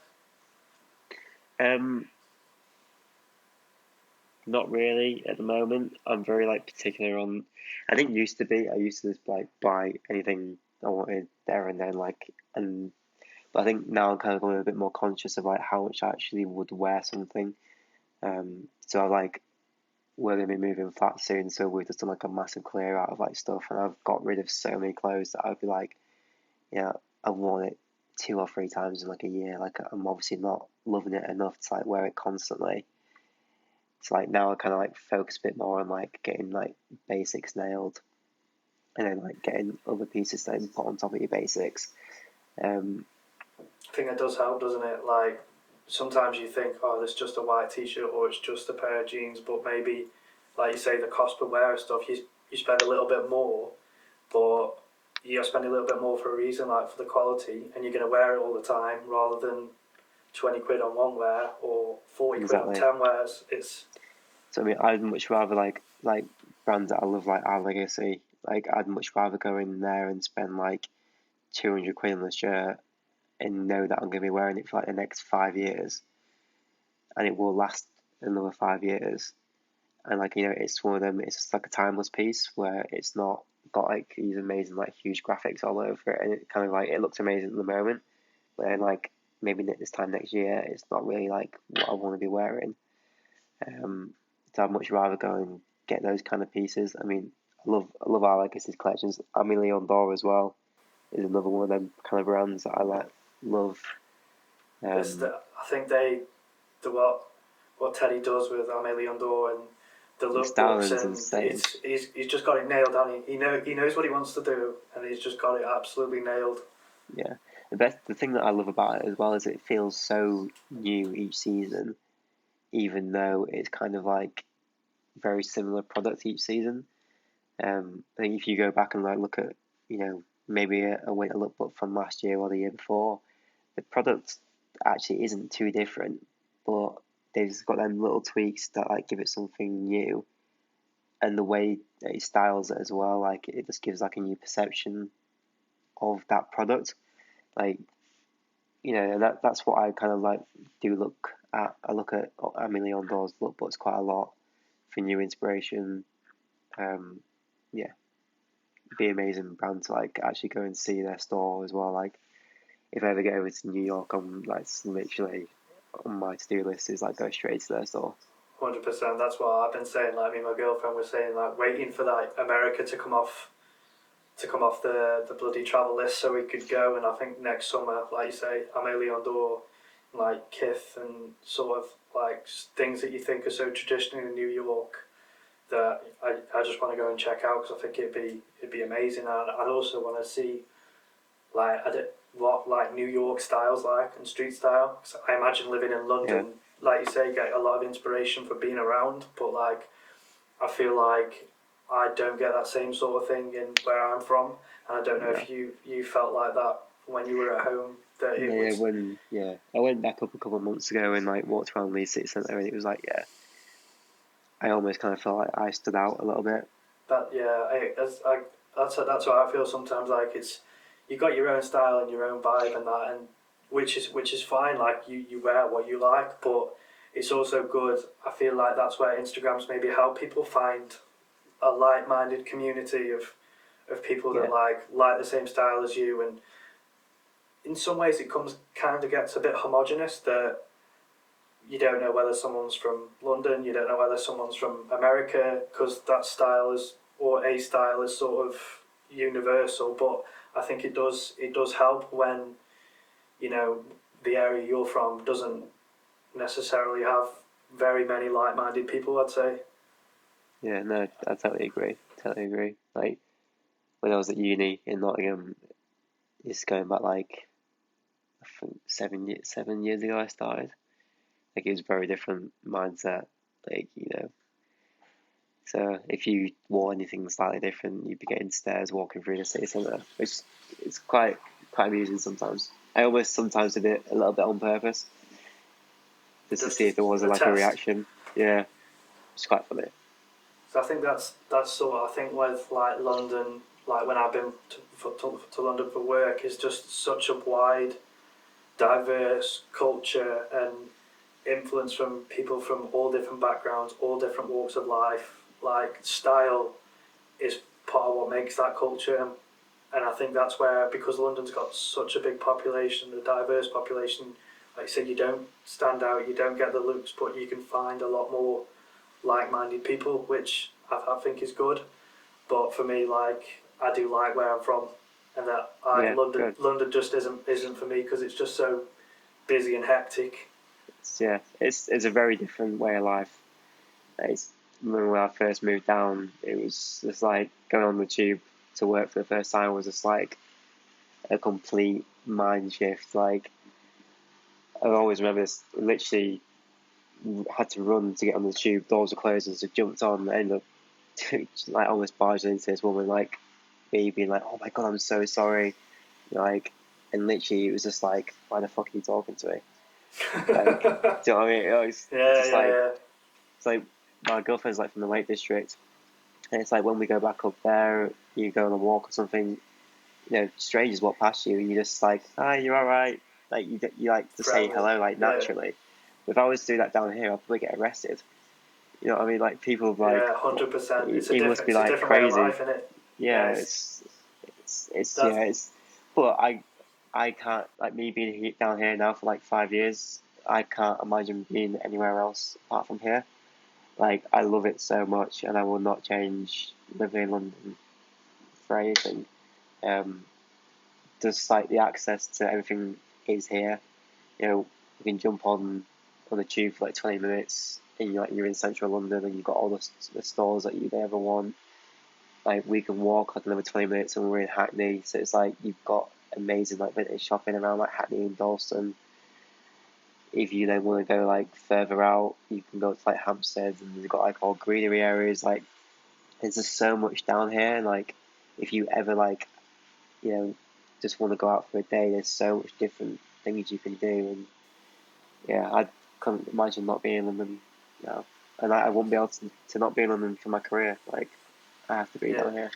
Speaker 1: Um, Not really at the moment. I'm very like particular on. I think used to be. I used to just like buy anything I wanted there and then, like, and but I think now I'm kind of going a bit more conscious of like how much I actually would wear something. So I like we're gonna be moving flat soon, so we've just done like a massive clear out of like stuff, and I've got rid of so many clothes that I'd be like, yeah, I've worn it 2 or 3 times in like a year. Like I'm obviously not loving it enough to like wear it constantly. It's like now I kind of like focus a bit more on like getting like basics nailed, and then like getting other pieces then put on top of your basics. Um,
Speaker 2: I think it does help, doesn't it? Like, sometimes you think, oh, there's just a white t-shirt or it's just a pair of jeans, but maybe, like you say, the cost per wear and stuff, you spend a little bit more, but you're spending a little bit more for a reason, like for the quality, and you're going to wear it all the time rather than 20 quid on one wear or 40 quid on
Speaker 1: exactly.
Speaker 2: 10 wears. It's
Speaker 1: So I mean, I'd much rather like brands that I love, like our Legacy. Like I'd much rather go in there and spend like 200 quid on a shirt and know that I'm gonna be wearing it for like the next 5 years, and it will last another 5 years. And like it's one of them. It's just like a timeless piece where it's not got like these amazing like huge graphics all over it, and it kind of like it looks amazing at the moment. But then like maybe this time next year, it's not really like what I want to be wearing. Um, so I'd much rather go and get those kind of pieces. I mean, I love our Legacy's collections. Amelie Ondor as well is another one of them kind of brands that I like love. Um,
Speaker 2: I think the what Teddy does with Amélie Ondor and the
Speaker 1: the
Speaker 2: lookbooks,
Speaker 1: styling's
Speaker 2: and
Speaker 1: insane.
Speaker 2: he's just got it nailed, hasn't he? He knows what he wants to do, and he's just got it absolutely nailed.
Speaker 1: Yeah, the thing that I love about it as well is it feels so new each season, even though it's kind of like very similar products each season. I think if you go back and like look at maybe a winter lookbook from last year or the year before, the product actually isn't too different, but they've just got them little tweaks that like give it something new, and the way that he styles it as well, like it just gives like a new perception of that product. Like that's what I kind of like do look at. I look at Amelie Ondor's lookbooks quite a lot for new inspiration. Um, yeah, be amazing brand to like actually go and see their store as well. Like if I ever get over to New York, I'm like literally on my to do list is like go straight to their store.
Speaker 2: 100%. That's what I've been saying. Like me and my girlfriend was saying, like waiting for that America to come off the bloody travel list so we could go. And I think next summer, like you say, Amélie Ondor, like Kith, and sort of like things that you think are so traditional in New York that I just want to go and check out because I think it'd be amazing. And I'd also want to see like what like New York styles like and street style. 'Cause I imagine living in
Speaker 1: Yeah,
Speaker 2: London, like you say, you get a lot of inspiration for being around, but like I feel like I don't get that same sort of thing in where I'm from, and I don't know
Speaker 1: no,
Speaker 2: if you felt like that when you were at home that it
Speaker 1: no, yeah.
Speaker 2: was.
Speaker 1: When I went back up a couple of months ago and like walked around Leeds City Centre, and it was like, yeah, I almost kind of felt like I stood out a little bit.
Speaker 2: That yeah, that's what I feel sometimes. Like it's you got your own style and your own vibe and that, and which is fine. Like you wear what you like, but it's also good. I feel like that's where Instagrams maybe help people find a like-minded community of people that
Speaker 1: Yeah,
Speaker 2: like the same style as you, and in some ways it comes kind of gets a bit homogenous that you don't know whether someone's from London, you don't know whether someone's from America, because that style is or a style is sort of universal. But I think it does help when you know the area you're from doesn't necessarily have very many like-minded people. I'd say.
Speaker 1: yeah, no, I totally agree. Totally agree. Like when I was at uni in Nottingham, it's going back like I think 7 years ago I started. Like it was a very different mindset. Like so if you wore anything slightly different, you'd be getting stares walking through the city centre, which is quite amusing sometimes. I almost sometimes did it a little bit on purpose, just to see if
Speaker 2: Just
Speaker 1: there was
Speaker 2: a
Speaker 1: like a
Speaker 2: test.
Speaker 1: reaction. Yeah, it's quite funny.
Speaker 2: So I think that's sort of I think with like London, like when I've been to London for work, is just such a wide, diverse culture and influence from people from all different backgrounds, all different walks of life. Like style is part of what makes that culture, and I think that's where because London's got such a big population, a diverse population. Like I said, you don't stand out, you don't get the looks, but you can find a lot more like-minded people, which I think is good. But for me, like I do like where I'm from, and that
Speaker 1: Yeah, good.
Speaker 2: London just isn't for me because it's just so busy and hectic.
Speaker 1: It's a very different way of life. It's when I first moved down, it was just like going on the tube to work for the first time was just like a complete mind shift. Like I always remember this. Literally had to run to get on the tube. Doors were closed, and so jumped on. And ended up like almost barging into this woman, like me being like, "Oh my god, I'm so sorry." Like, and literally it was just like, "Why the fuck are you talking to me?" Like, do you know what I mean? It's
Speaker 2: Yeah,
Speaker 1: just like
Speaker 2: yeah,
Speaker 1: it's like my girlfriend's like from the Lake District, and it's like when we go back up there, you go on a walk or something, strangers walk past you, and you're just like, "Hi, you're all right." Like you like to say
Speaker 2: friendly.
Speaker 1: hello like
Speaker 2: Yeah,
Speaker 1: naturally. If I was to do that down here, I'd probably get arrested. You know what I mean? Like people like,
Speaker 2: yeah,
Speaker 1: what,
Speaker 2: 100%.
Speaker 1: he must be
Speaker 2: It's a
Speaker 1: like
Speaker 2: different way of
Speaker 1: crazy.
Speaker 2: life, isn't it?
Speaker 1: Yeah,
Speaker 2: Yeah,
Speaker 1: it's
Speaker 2: that's
Speaker 1: yeah, it's. But I can't like me being down here now for like 5 years. I can't imagine being anywhere else apart from here. Like I love it so much, and I will not change living in London for anything. Um, just like the access to everything is here. You can jump on the tube for like 20 minutes, and you're in central London, and you've got all the stores that you ever want. Like we can walk like another 20 minutes, and we're in Hackney. So it's like you've got amazing like vintage shopping around like Hackney and Dalston. If you then want to go like further out, you can go to like Hampstead, and you've got like all greenery areas. Like there's just so much down here. And like if you ever like you know just want to go out for a day, there's so much different things you can do. And yeah, I couldn't imagine not being in London now. And I won't be able to not be in London for my career. Like I have to be
Speaker 2: yeah.
Speaker 1: down here.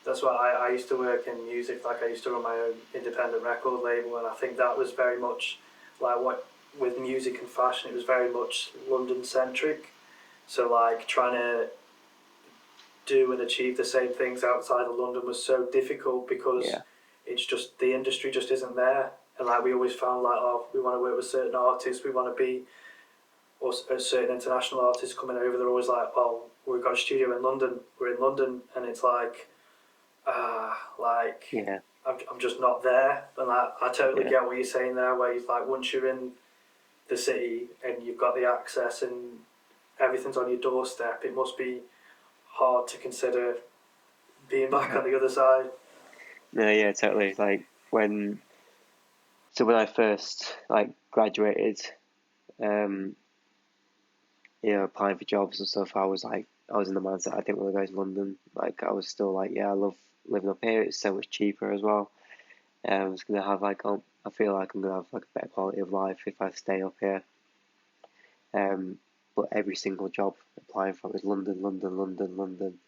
Speaker 2: That's what I used to work in music. Like I used to run my own independent record label, and I think that was very much like what with music and fashion. It was very much London centric. So like trying to do and achieve the same things outside of London was so difficult because
Speaker 1: Yeah,
Speaker 2: it's just the industry just isn't there. And like we always found like oh we want to work with certain artists, we want to be or a certain international artists coming over. They're always like oh we've got a studio in London, we're in London, and it's like like
Speaker 1: yeah,
Speaker 2: I'm just not there. And I totally
Speaker 1: yeah,
Speaker 2: get what you're saying there, where you're like once you're in the city and you've got the access and everything's on your doorstep, it must be hard to consider being back
Speaker 1: yeah.
Speaker 2: on the other side.
Speaker 1: No, yeah, totally. Like when I first like graduated, um, applying for jobs and stuff, I was in the mindset I didn't want to go to London. Like I was still like, yeah, I love living up here. It's so much cheaper as well. I was gonna have like, I feel like I'm gonna have like a better quality of life if I stay up here. Um, but every single job applying for it was London, London, London, London.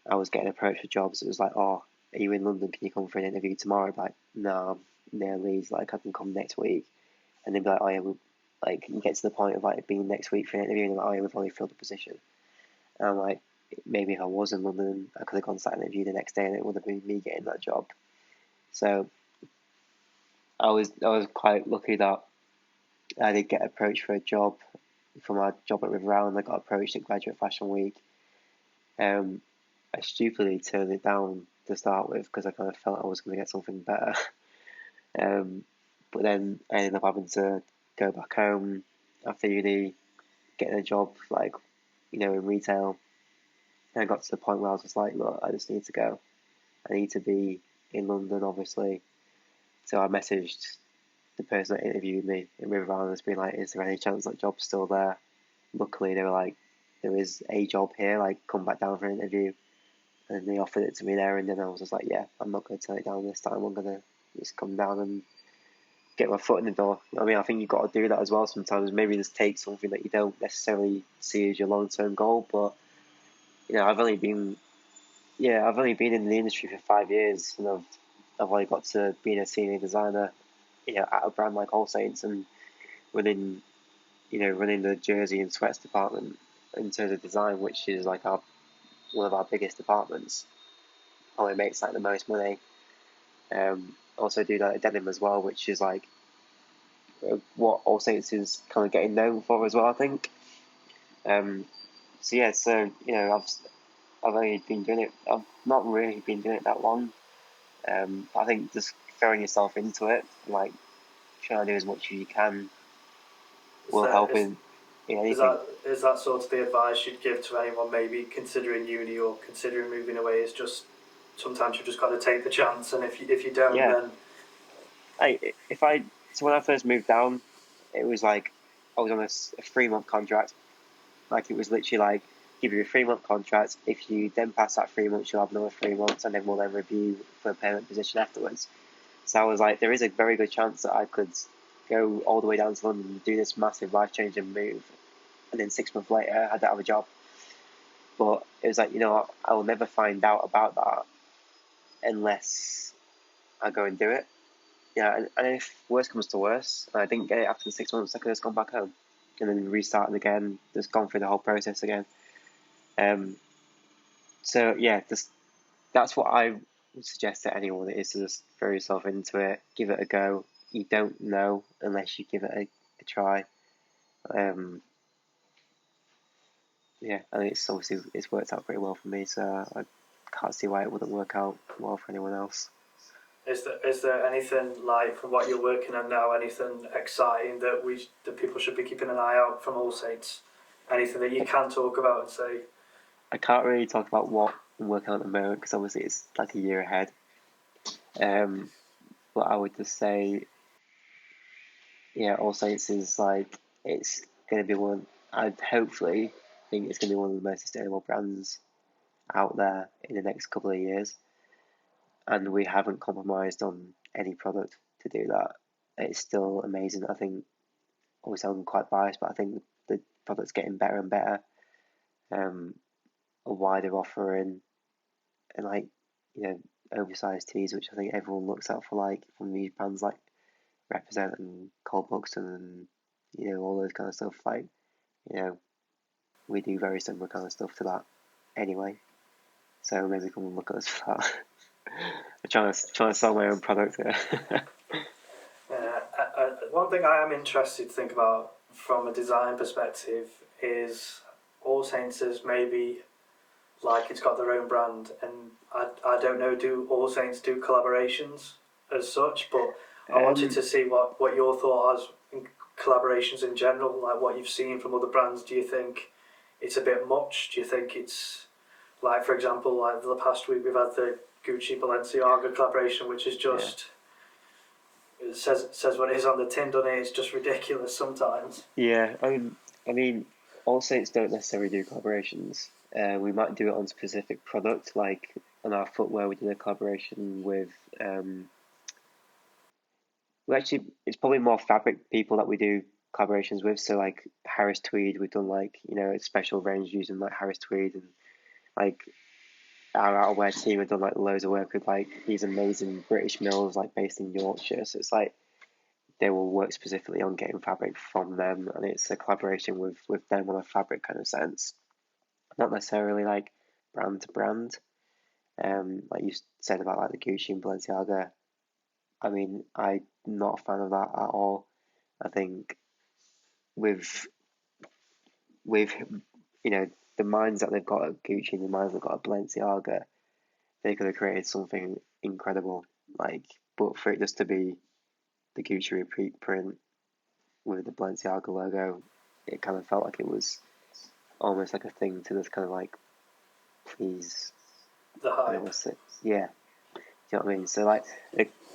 Speaker 1: I was getting approached for jobs. It was like, oh, are you in London? Can you come for an interview tomorrow? Like, no, I'm near Leeds. Like, I can come next week. And they'd be like, oh yeah, like you get to the point of like being next week for an interview, and they're like, oh yeah, we've already filled the position. And I'm like, maybe if I was in London, I could have gone to that interview the next day, and it would have been me getting that job. So I was quite lucky that I did get approached for a job for my job at River Island. I got approached at Graduate Fashion Week. I stupidly turned it down to start with because I kind of felt I was going to get something better. But then I ended up having to go back home after uni, getting a job like, in retail. And I got to the point where I was just like, look, I just need to go. I need to be in London, obviously. So I messaged the person that interviewed me in River Island, being like, is there any chance that job's still there? Luckily, they were like, there is a job here, like, come back down for an interview. And they offered it to me there, and then I was just like, yeah, I'm not going to turn it down this time. I'm going to just come down and get my foot in the door. I mean, I think you've got to do that as well sometimes. Maybe just take something that you don't necessarily see as your long-term goal, but, I've only been in the industry for 5 years, and I've only got to being a senior designer, at a brand like All Saints, and running the jersey and sweats department in terms of design, which is like one of our biggest departments. Probably makes like the most money. Also do that at denim as well, which is like what All Saints is kind of getting known for as well, I think. I've only been doing it. I've not really been doing it that long. I think just throwing yourself into it, like trying to do as much as you can, will help in anything.
Speaker 2: Is that sort of the advice you'd give to anyone maybe considering uni or considering moving away? Is just sometimes you've just got to take the chance, and if you don't,
Speaker 1: Yeah.
Speaker 2: then
Speaker 1: So when I first moved down, it was like I was on a 3-month contract. Like, it was literally like, give you a 3-month contract. If you then pass that 3 months, you'll have another 3 months, and then we'll then review for a permanent position afterwards. So I was like, there is a very good chance that I could go all the way down to London and do this massive life changing move, and then 6 months later I don't have a job. But it was like, I will never find out about that unless I go and do it. And if worse comes to worse, and I didn't get it after the 6 months, I could have just gone back home and then restarted again, just gone through the whole process again. So yeah, that's what I would suggest to anyone, is to just throw yourself into it, give it a go. You don't know unless you give it a try. Yeah, I think it's worked out pretty well for me, so I can't see why it wouldn't work out well for anyone else.
Speaker 2: is there anything, like, from what you're working on now, anything exciting that people should be keeping an eye out from All Saints? Anything that you can talk about and say?
Speaker 1: I can't really talk about what I'm working on at the moment because obviously it's like a year ahead. But I would just say, yeah, All Saints is like, it's going to be one. I hopefully think it's going to be one of the most sustainable brands out there in the next couple of years, and we haven't compromised on any product to do that. It's still amazing. I think, obviously I'm quite biased, but I think the product's getting better and better. A wider offering, and like, oversized tees, which I think everyone looks out for, like from these brands like Represent and Cole Buxton, and all those kind of stuff. Like, we do very similar kind of stuff to that anyway. So maybe come and look at us for that. I'm trying to sell my own product here.
Speaker 2: One thing I am interested to think about from a design perspective is All Saints is maybe like it's got their own brand, and I don't know, do All Saints do collaborations as such, but I wanted to see what your thought is in collaborations in general, like what you've seen from other brands. Do you think it's a bit much? Do you think it's, like, for example, like the past week we've had the Gucci Balenciaga collaboration, which is just it says what it is on the tin, doesn't it? It's just ridiculous sometimes.
Speaker 1: Yeah, I mean, All Saints don't necessarily do collaborations. We might do it on specific product, like on our footwear. We did a collaboration with. It's probably more fabric people that we do collaborations with. So like Harris Tweed, we've done like a special range using like Harris Tweed, and like our outerwear team have done like loads of work with like these amazing British mills like based in Yorkshire. So it's like they will work specifically on getting fabric from them, and it's a collaboration with them on a fabric kind of sense, not necessarily like brand to brand. Like you said about like the Gucci and Balenciaga. I mean, I'm not a fan of that at all. I think with with the minds that they've got at Gucci and the minds they've got at Balenciaga, they could have created something incredible. Like, but for it just to be the Gucci repeat print with the Balenciaga logo, it kind of felt like it was almost like a thing to just kind of like please.
Speaker 2: The hype.
Speaker 1: Yeah, do you know what I mean? So like,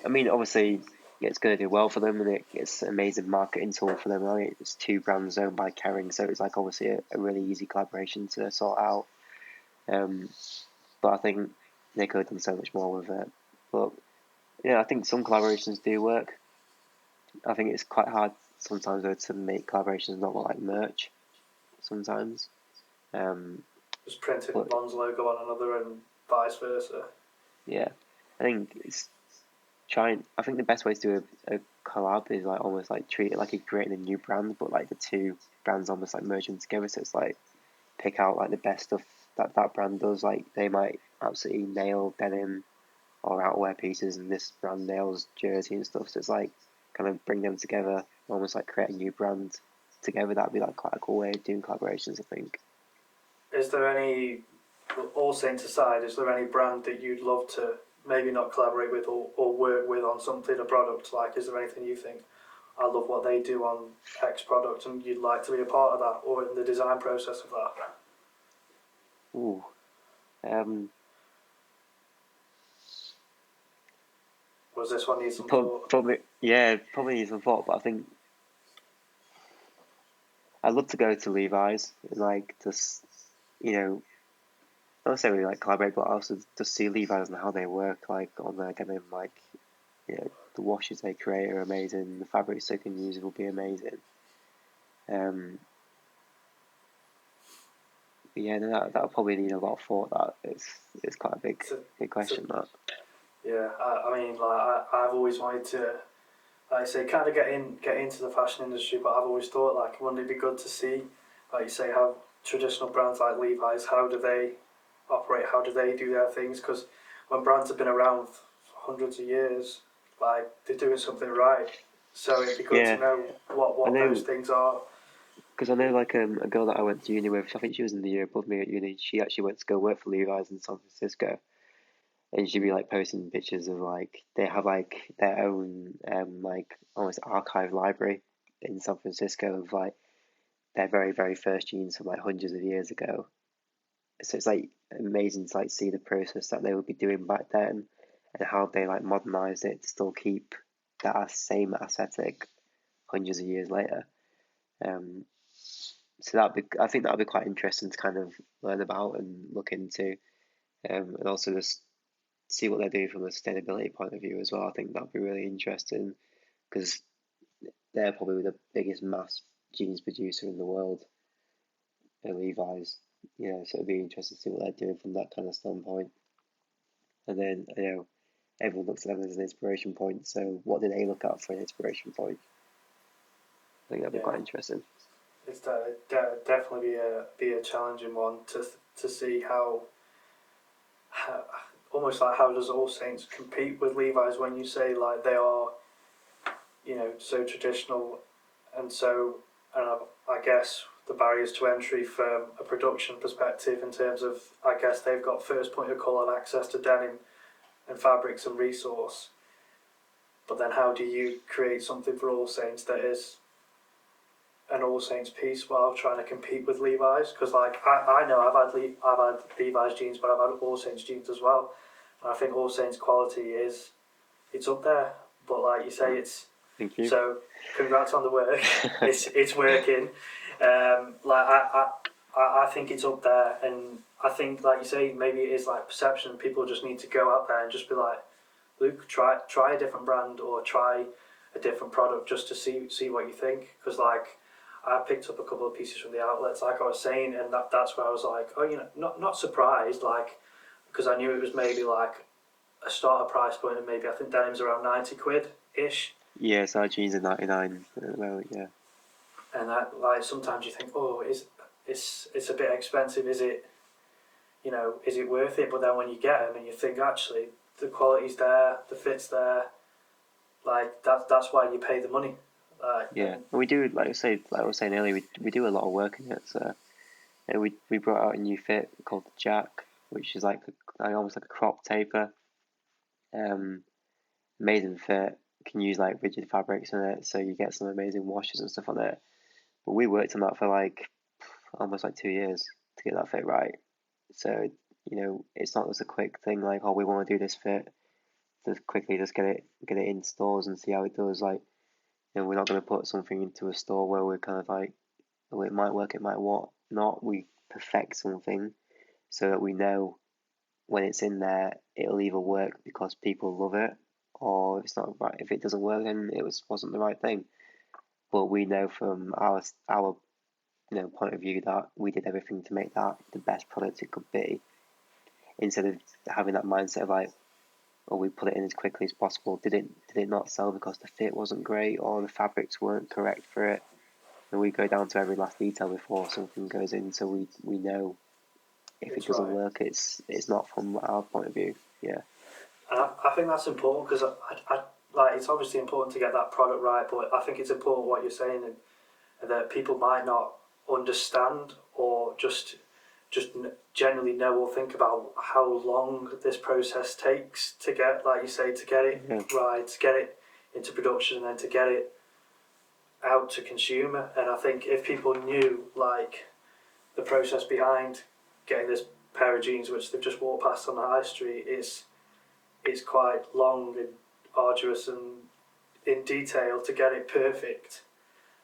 Speaker 1: I mean, obviously it's going to do well for them, and it's an amazing marketing tool for them. I mean, it's two brands owned by Kering, so it's like obviously a really easy collaboration to sort out. But I think they could have done so much more with it. But yeah, I think some collaborations do work. I think it's quite hard sometimes though to make collaborations not look like merch. Sometimes.
Speaker 2: Just printing
Speaker 1: But
Speaker 2: one's logo on another and vice versa.
Speaker 1: yeah, I think it's trying. I think the best way to do a collab is like almost like treat it like you're creating a new brand, but like the two brands almost like merging together. So it's like pick out like the best stuff that brand does. Like they might absolutely nail denim or outerwear pieces, and this brand nails jersey and stuff. So it's like kind of bring them together, almost like create a new brand together. That'd be like quite a cool way of doing collaborations, I think.
Speaker 2: Is there any, all saints aside, is there any brand that you'd love to maybe not collaborate with or work with on something, a product? Like, is there anything you think, I love what they do on X product and you'd like to be a part of that or in the design process of that?
Speaker 1: Ooh,
Speaker 2: Was this one need some thought?
Speaker 1: probably need some thought, but I think I'd love to go to Levi's and like just not necessarily like collaborate, but also just see Levi's and how they work, like on their denim, like the washes they create are amazing, the fabrics they can use will be amazing. Um, but yeah, no, that'll probably need a lot of thought. That it's quite a big question. That
Speaker 2: Yeah, I mean, like I've always wanted to, like I say, kind of get into the fashion industry, but I've always thought like, wouldn't it be good to see, like you say, how traditional brands like Levi's, how do they operate, how do they do their things? Because when brands have been around for hundreds of years, like they're doing something right. So it'd be good to
Speaker 1: yeah,
Speaker 2: know
Speaker 1: I
Speaker 2: what
Speaker 1: know
Speaker 2: those things are.
Speaker 1: because I know like a girl that I went to uni with. I think she was in the year above me at uni. She actually went to go work for Levi's in San Francisco, and she'd be like posting pictures of like they have like their own like almost archive library in San Francisco of like their very first jeans from like hundreds of years ago. So it's like amazing to like see the process that they would be doing back then and how they like modernized it to still keep that same aesthetic hundreds of years later. Um, so I think that'd be quite interesting to kind of learn about and look into, and also just see what they're doing from a sustainability point of view as well. I think that'd be really interesting because they're probably the biggest mass jeans producer in the world, Levi's. So it'd be interesting to see what they're doing from that kind of standpoint. And then everyone looks at them as an inspiration point. So what do they look at for an inspiration point? I think that'd be
Speaker 2: Yeah,
Speaker 1: quite interesting.
Speaker 2: it's definitely be a challenging one to see how almost like how does All Saints compete with Levi's when you say like they are so traditional and so and I guess the barriers to entry from a production perspective in terms of I guess they've got first point of call and access to denim and fabrics and resource, but then how do you create something for All Saints that is an All Saints piece while trying to compete with Levi's? Because like I know I've had Levi's jeans, but I've had All Saints jeans as well, and I think All Saints quality it's up there. But like you say, it's
Speaker 1: Thank you.
Speaker 2: so congrats on the work. It's working. I think it's up there, and I think like you say, maybe it is like perception. People just need to go out there and just be like, Luke, try a different brand or try a different product just to see what you think. Because like I picked up a couple of pieces from the outlets, like I was saying, and that's where I was like, oh, not surprised, like because I knew it was maybe like a starter price point, and maybe I think denim's around 90 quid ish.
Speaker 1: Yeah, so our jeans are 99 at the moment. Yeah.
Speaker 2: And that like sometimes you think, oh, it's a bit expensive. Is it is it worth it? But then when you get them and you think actually the quality's there, the fit's there, like that's why you pay the money.
Speaker 1: Yeah, and we do, like I was saying earlier, we do a lot of work in it. So we brought out a new fit called the Jack, which is almost like a crop taper. Um, Amazing fit. Can use like rigid fabrics in it, so you get some amazing washes and stuff on it. But we worked on that for like almost like 2 years to get that fit right. So it's not just a quick thing like, oh, we want to do this fit, just quickly just get it in stores and see how it does. Like, we're not going to put something into a store where we're kind of like, oh, it might work, it might what not. We perfect something so that we know when it's in there, it'll either work because people love it, or if it's not right, if it doesn't work, then wasn't the right thing. But we know from our point of view that we did everything to make that the best product it could be, instead of having that mindset of like, or we put it in as quickly as possible. Did it not sell because the fit wasn't great or the fabrics weren't correct for it? And we go down to every last detail before something goes in, so we know if it
Speaker 2: It's
Speaker 1: doesn't
Speaker 2: right.
Speaker 1: work, it's not from our point of view. Yeah.
Speaker 2: And I think that's important because I like it's obviously important to get that product right, but I think it's important what you're saying and that people might not understand or just generally know or think about how long this process takes to get, like you say, to get it
Speaker 1: Yeah.
Speaker 2: right, to get it into production, and then to get it out to consumer. And I think if people knew like the process behind getting this pair of jeans, which they've just walked past on the high street, is quite long and arduous and in detail to get it perfect.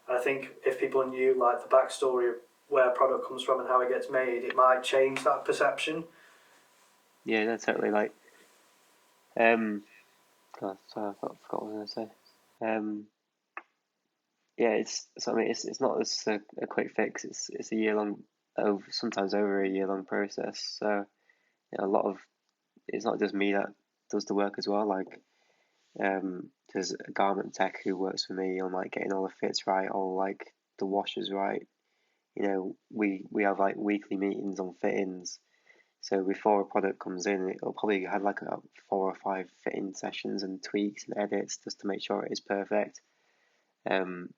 Speaker 2: And I think if people knew like the backstory of where a product comes from and how it gets made, it might change that perception.
Speaker 1: Yeah, that's totally like God, sorry, I forgot what I was gonna say. Um yeah, it's not just a quick fix. It's a year long, over sometimes over a year long process. So a lot of, it's not just me that does the work as well. Like, there's a garment tech who works for me on like getting all the fits right, all like the washers right. We have like weekly meetings on fittings. So before a product comes in, it'll probably have like 4 or 5 fitting sessions and tweaks and edits just to make sure it is perfect. Um,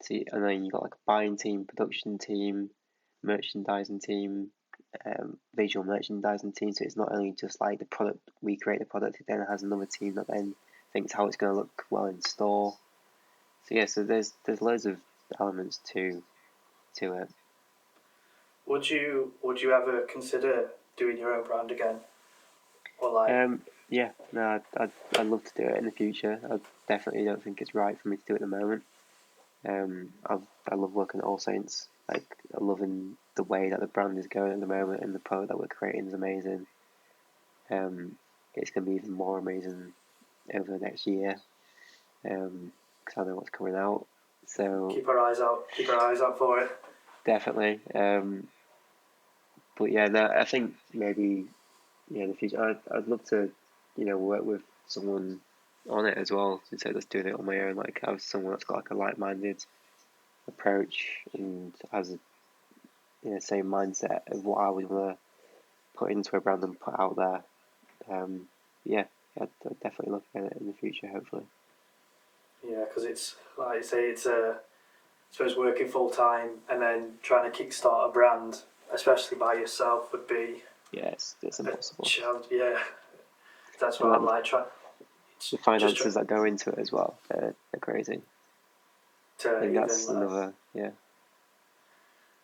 Speaker 1: See, and then you got like a buying team, production team, merchandising team, visual merchandising team. So it's not only just like the product, we create the product, it then has another team that then thinks how it's going to look well in store. So yeah, so there's loads of elements to it.
Speaker 2: Would you ever consider doing your own brand again, or like
Speaker 1: Yeah, no, I'd love to do it in the future. I definitely don't think it's right for me to do it at the moment. I love working at All Saints. Like, I'm loving the way that the brand is going at the moment, and the product that we're creating is amazing. It's going to be even more amazing over the next year. Because I know what's coming out. So
Speaker 2: keep our eyes out for it.
Speaker 1: definitely. But yeah, no, I think maybe in the future, I'd love to, work with someone on it as well, instead of just doing it on my own. Like, have someone that's got like a like-minded approach and has a same mindset of what I would want to put into a brand and put out there. Yeah, I'd definitely look at it in the future, hopefully.
Speaker 2: Yeah, because it's like you say, it's I suppose working full time and then trying to kickstart a brand, especially by yourself, would be
Speaker 1: Yeah, it's
Speaker 2: a
Speaker 1: impossible.
Speaker 2: challenge. Yeah, that's
Speaker 1: And
Speaker 2: what
Speaker 1: like
Speaker 2: I'm like trying.
Speaker 1: the
Speaker 2: Just
Speaker 1: finances that go into it as well, they're crazy. I
Speaker 2: to
Speaker 1: think
Speaker 2: even
Speaker 1: that's
Speaker 2: like
Speaker 1: another, yeah.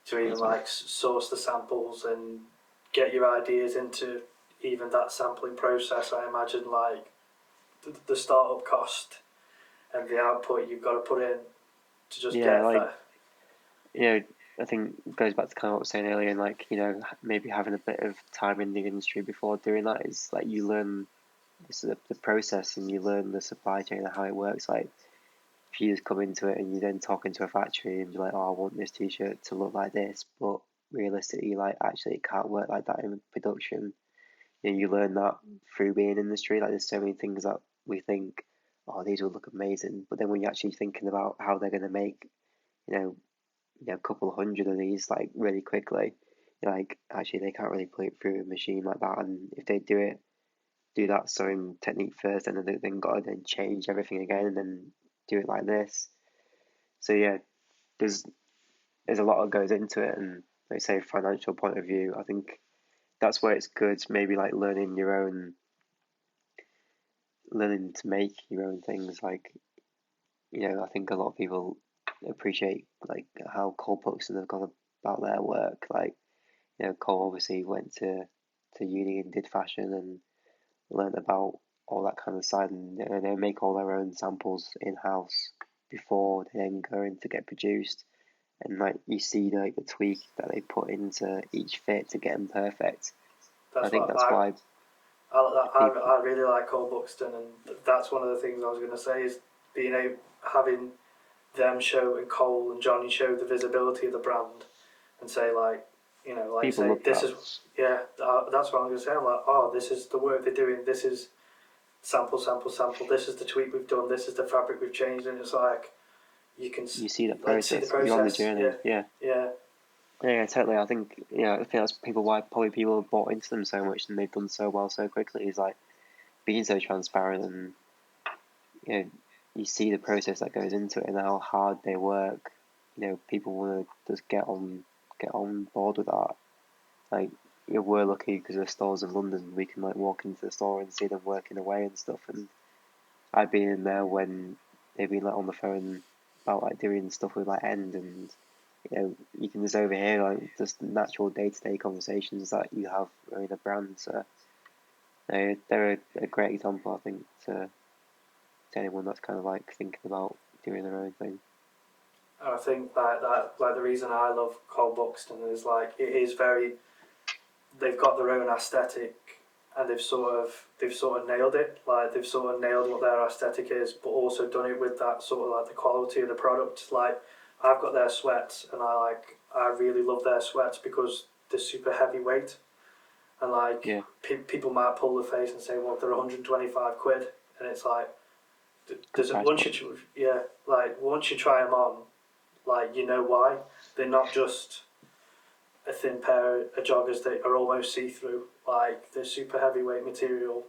Speaker 1: Sorry.
Speaker 2: like source the samples and get your ideas into even that sampling process. I imagine like the startup cost and the output you've got to put in to just
Speaker 1: Yeah,
Speaker 2: get
Speaker 1: like,
Speaker 2: there.
Speaker 1: you know, I think it goes back to kind of what I was saying earlier, and like, maybe having a bit of time in the industry before doing that is like, you learn it's the process, and you learn the supply chain and how it works. Like if you just come into it and you then talk into a factory and be like, oh, I want this t-shirt to look like this, but realistically, like actually it can't work like that in production. You learn that through being in the industry. Like there's so many things that we think, oh, these would look amazing, but then when you're actually thinking about how they're going to make, a couple of hundred of these like really quickly, you're like actually they can't really put it through a machine like that. And if they do that sewing technique first, and then they then got to then change everything again and then do it like this. So yeah, there's a lot that goes into it, and like say financial point of view, I think that's where it's good. Maybe like learning to make your own things. Like I think a lot of people appreciate like how Cole Buxton have gone about their work. Like Cole obviously went to uni and did fashion and learned about all that kind of side, and they make all their own samples in house before they then go in to get produced. And like you see like the tweak that they put into each fit to get them perfect. I
Speaker 2: That's
Speaker 1: think
Speaker 2: what
Speaker 1: that's why people.
Speaker 2: I really like Cole Buxton, and that's one of the things I was going to say is having them show and Cole and Johnny show the visibility of the brand and say like like
Speaker 1: People
Speaker 2: say
Speaker 1: love
Speaker 2: this
Speaker 1: that.
Speaker 2: is that's what I'm going to say. I'm like, oh, this is the work they're doing. This is sample, sample, sample. This is the tweak we've done. This is the fabric we've changed, and it's like you can
Speaker 1: You see the
Speaker 2: like see the
Speaker 1: process. You're on the
Speaker 2: process.
Speaker 1: journey. Yeah.
Speaker 2: Yeah.
Speaker 1: Yeah, totally. I think I think that's why people have bought into them so much and they've done so well so quickly. Is like being so transparent, and you know you see the process that goes into it and how hard they work. People want to just get on board with that. Like we're lucky because the stores in London, we can like walk into the store and see them working away and stuff. And I've been in there when they've been like on the phone about like doing stuff with like End, and you can just overhear like just natural day to day conversations that you have in a brand. So they're a great example, I think, to anyone that's kind of like thinking about doing their own thing.
Speaker 2: And I think like the reason I love Cole Buxton is like it is very they've got their own aesthetic and they've sort of nailed it. Like they've sort of nailed what their aesthetic is, but also done it with that sort of like the quality of the product. Like I've got their sweats, and I really love their sweats because they're super heavyweight, and like
Speaker 1: Yeah,
Speaker 2: people might pull the face and say, well, they're 125 quid, and it's like
Speaker 1: good
Speaker 2: there's a
Speaker 1: price
Speaker 2: once
Speaker 1: point.
Speaker 2: like once you try them on, like why they're not just a thin pair of joggers that are almost see-through. Like they're super heavyweight material.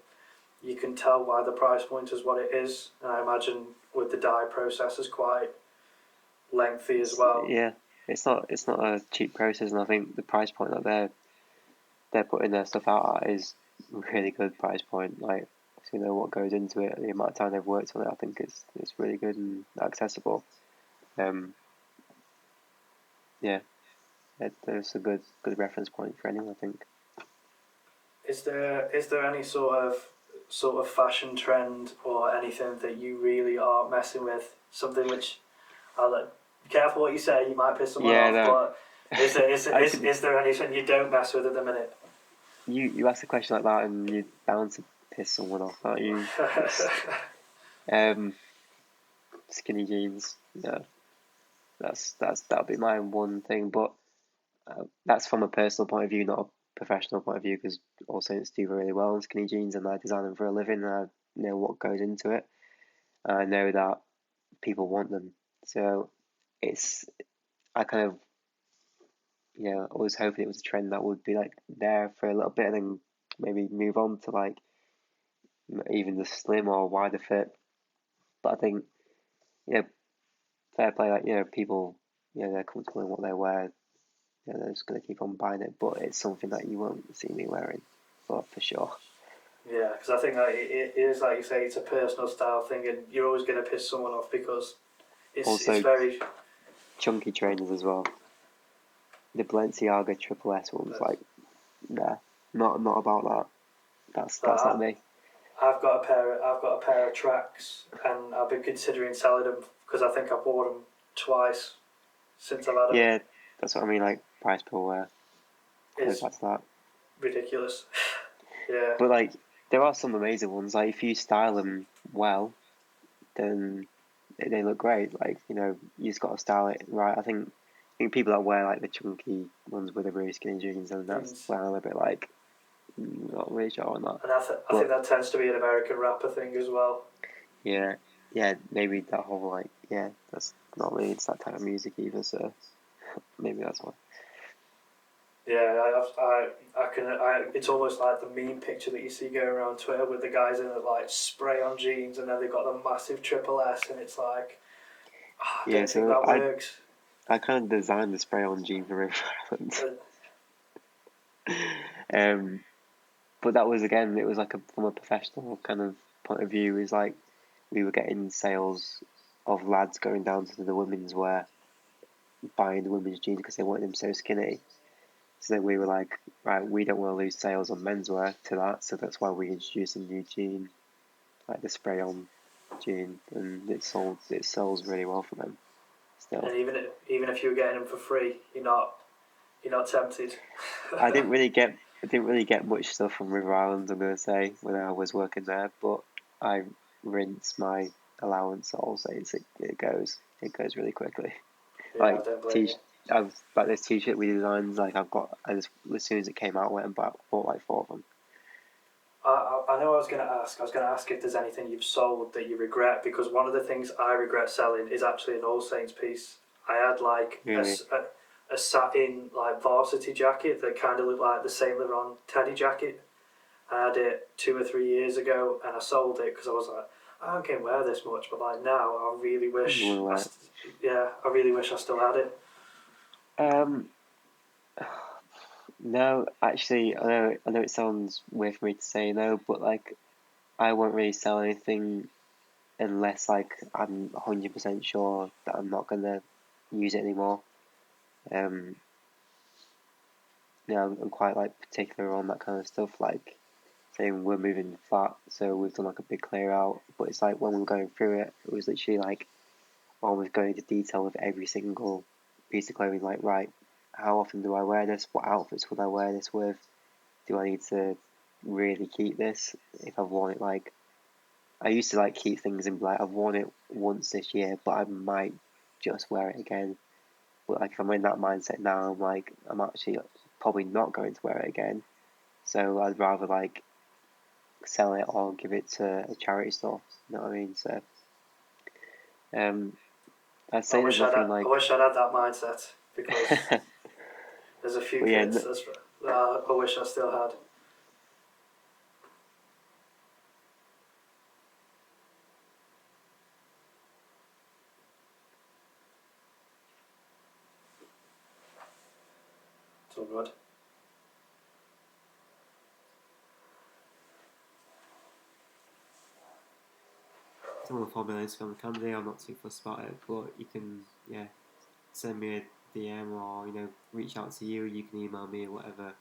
Speaker 2: You can tell why the price point is what it is, and I imagine with the dye process is quite lengthy as well.
Speaker 1: Yeah, it's not a cheap process, and I think the price point that they're putting their stuff out at is a really good price point. Like, so you know what goes into it, the amount of time they've worked on it. I think it's really good and accessible. Um, yeah, there's a good reference point for anyone, I think.
Speaker 2: Is there any sort of fashion trend or anything that you really are messing with? Something which I'll let, be careful what you say. You might piss someone
Speaker 1: Yeah,
Speaker 2: off,
Speaker 1: no.
Speaker 2: but
Speaker 1: I could,
Speaker 2: is there anything you don't mess with at the minute?
Speaker 1: you ask a question like that and you're bound to piss someone off, aren't you? Um, skinny jeans. No, that'll be my one thing. But that's from a personal point of view, not a professional point of view. Because All Saints do really well in skinny jeans, and I design them for a living. And I know what goes into it. And I know that people want them. So it's I kind of I was hoping it was a trend that would be like there for a little bit and then maybe move on to like even the slim or wider fit. But I think yeah, fair play. Like people, they're comfortable in what they wear. They're just gonna keep on buying it. But it's something that you won't see me wearing for sure.
Speaker 2: Yeah, because I think that it is like you say, it's a personal style thing, and you're always going to piss someone off because it's
Speaker 1: Also,
Speaker 2: very.
Speaker 1: chunky trainers as well. The Balenciaga Triple S ones, like nah, not about that. That's not
Speaker 2: Uh,
Speaker 1: me.
Speaker 2: I've got a pair of tracks, and I've been considering selling them because I think I've worn them twice since I've had them.
Speaker 1: Yeah, that's what I mean. Like price per wear goes
Speaker 2: Is
Speaker 1: back to that.
Speaker 2: ridiculous. Yeah.
Speaker 1: But like there are some amazing ones. Like if you style them well, then they look great. Like you just got to style it right. I think people that wear like the chunky ones with the really skinny jeans, and that's
Speaker 2: Jeans.
Speaker 1: where I'm a bit like not really sure on that.
Speaker 2: And I think
Speaker 1: But
Speaker 2: that tends to be an American rapper thing as well.
Speaker 1: yeah, maybe that whole like that's not really it's that type of music either. So maybe that's why.
Speaker 2: Yeah, it's almost like the meme picture that you see going around Twitter with the guys in the like spray on jeans and then they've got the massive triple S and it's like, I
Speaker 1: Yeah,
Speaker 2: don't think
Speaker 1: so
Speaker 2: that works.
Speaker 1: I kind of designed the spray on jean for River Island.
Speaker 2: Uh,
Speaker 1: um, but that was again, it was like from a professional kind of point of view. Is like we were getting sales of lads going down to the women's wear, buying the women's jeans because they wanted them so skinny. So then we were like, right, we don't want to lose sales on menswear to that, so that's why we introduced a new jean, like the spray on jean, and it sells really well for them still.
Speaker 2: and even if you were getting them for free, you're not tempted.
Speaker 1: I didn't really get much stuff from River Island, I'm gonna say, when I was working there, but I rinse my allowance, so I'll say it goes really quickly.
Speaker 2: Yeah, I
Speaker 1: Like
Speaker 2: don't blame
Speaker 1: t
Speaker 2: you.
Speaker 1: I've like this t-shirt we designed, like as soon as it came out, I went and bought like 4 of them.
Speaker 2: I know I was going to ask if there's anything you've sold that you regret because one of the things I regret selling is actually an All Saints piece. I had like
Speaker 1: Really,
Speaker 2: a satin like varsity jacket that kind of looked like the Saint Laurent teddy jacket. I had it 2 or 3 years ago and I sold it because I was like, I can't wear this much, but like now I really
Speaker 1: you
Speaker 2: wish
Speaker 1: wanna wear it.
Speaker 2: I really wish I still had it.
Speaker 1: Um, no, actually, I know it sounds weird for me to say no, but like I won't really sell anything unless like I'm 100% sure that I'm not gonna use it anymore. Um, I'm quite like particular on that kind of stuff. Like saying we're moving flat, so we've done like a big clear out. But it's like when we were going through it, it was literally like almost going into detail with every single piece of clothing. Like, right, how often do I wear this? What outfits would I wear this with? Do I need to really keep this? If I've worn it, like I used to like keep things and be like I've worn it once this year, but I might just wear it again. But like if I'm in that mindset now, I'm like I'm actually probably not going to wear it again. So I'd rather like sell it or give it to a charity store. You know what I mean? So um, I'd say there's nothing
Speaker 2: I
Speaker 1: like,
Speaker 2: wish I'd had that mindset because
Speaker 1: but
Speaker 2: there's a few
Speaker 1: yeah,
Speaker 2: kits that I wish I still had. It's all good.
Speaker 1: someone follow me on Instagram can I'm not too fussed about it, but you can send me a DM or reach out to you. You can email me or whatever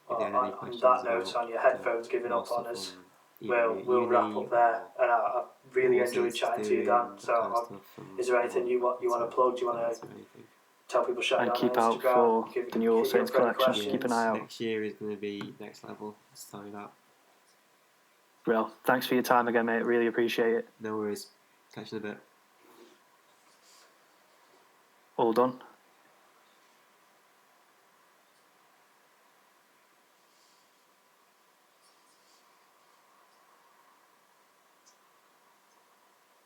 Speaker 1: if you had any
Speaker 2: On that
Speaker 1: questions
Speaker 2: note,
Speaker 1: about
Speaker 2: on your headphones giving
Speaker 1: more
Speaker 2: up on
Speaker 1: stuff
Speaker 2: us,
Speaker 1: on either
Speaker 2: we'll wrap
Speaker 1: uni
Speaker 2: up there.
Speaker 1: or
Speaker 2: And I
Speaker 1: what
Speaker 2: really
Speaker 1: All
Speaker 2: enjoyed
Speaker 1: Saints is
Speaker 2: chatting to you, Dan.
Speaker 1: doing, that kind of
Speaker 2: So,
Speaker 1: stuff, and
Speaker 2: is there
Speaker 1: I'm more
Speaker 2: anything
Speaker 1: than happy
Speaker 2: you want
Speaker 1: to
Speaker 2: to plug? Do you want to
Speaker 1: answer anything.
Speaker 2: tell people shout you
Speaker 3: And
Speaker 2: out on
Speaker 3: keep out
Speaker 2: Instagram?
Speaker 3: for
Speaker 2: Give,
Speaker 3: the new All
Speaker 2: hit you
Speaker 3: Saints
Speaker 2: up for any
Speaker 3: collection. Keep an
Speaker 2: questions?
Speaker 3: eye out.
Speaker 1: Next year is going to be next level. Let's tell you that.
Speaker 3: Well, thanks for your time again, mate. Really appreciate it.
Speaker 1: No worries. Catch you in a bit.
Speaker 3: All done.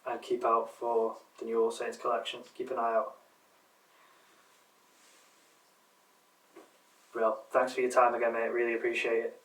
Speaker 2: And keep out for the new All Saints collection. Keep an eye out. Well, thanks for your time again, mate. Really appreciate it.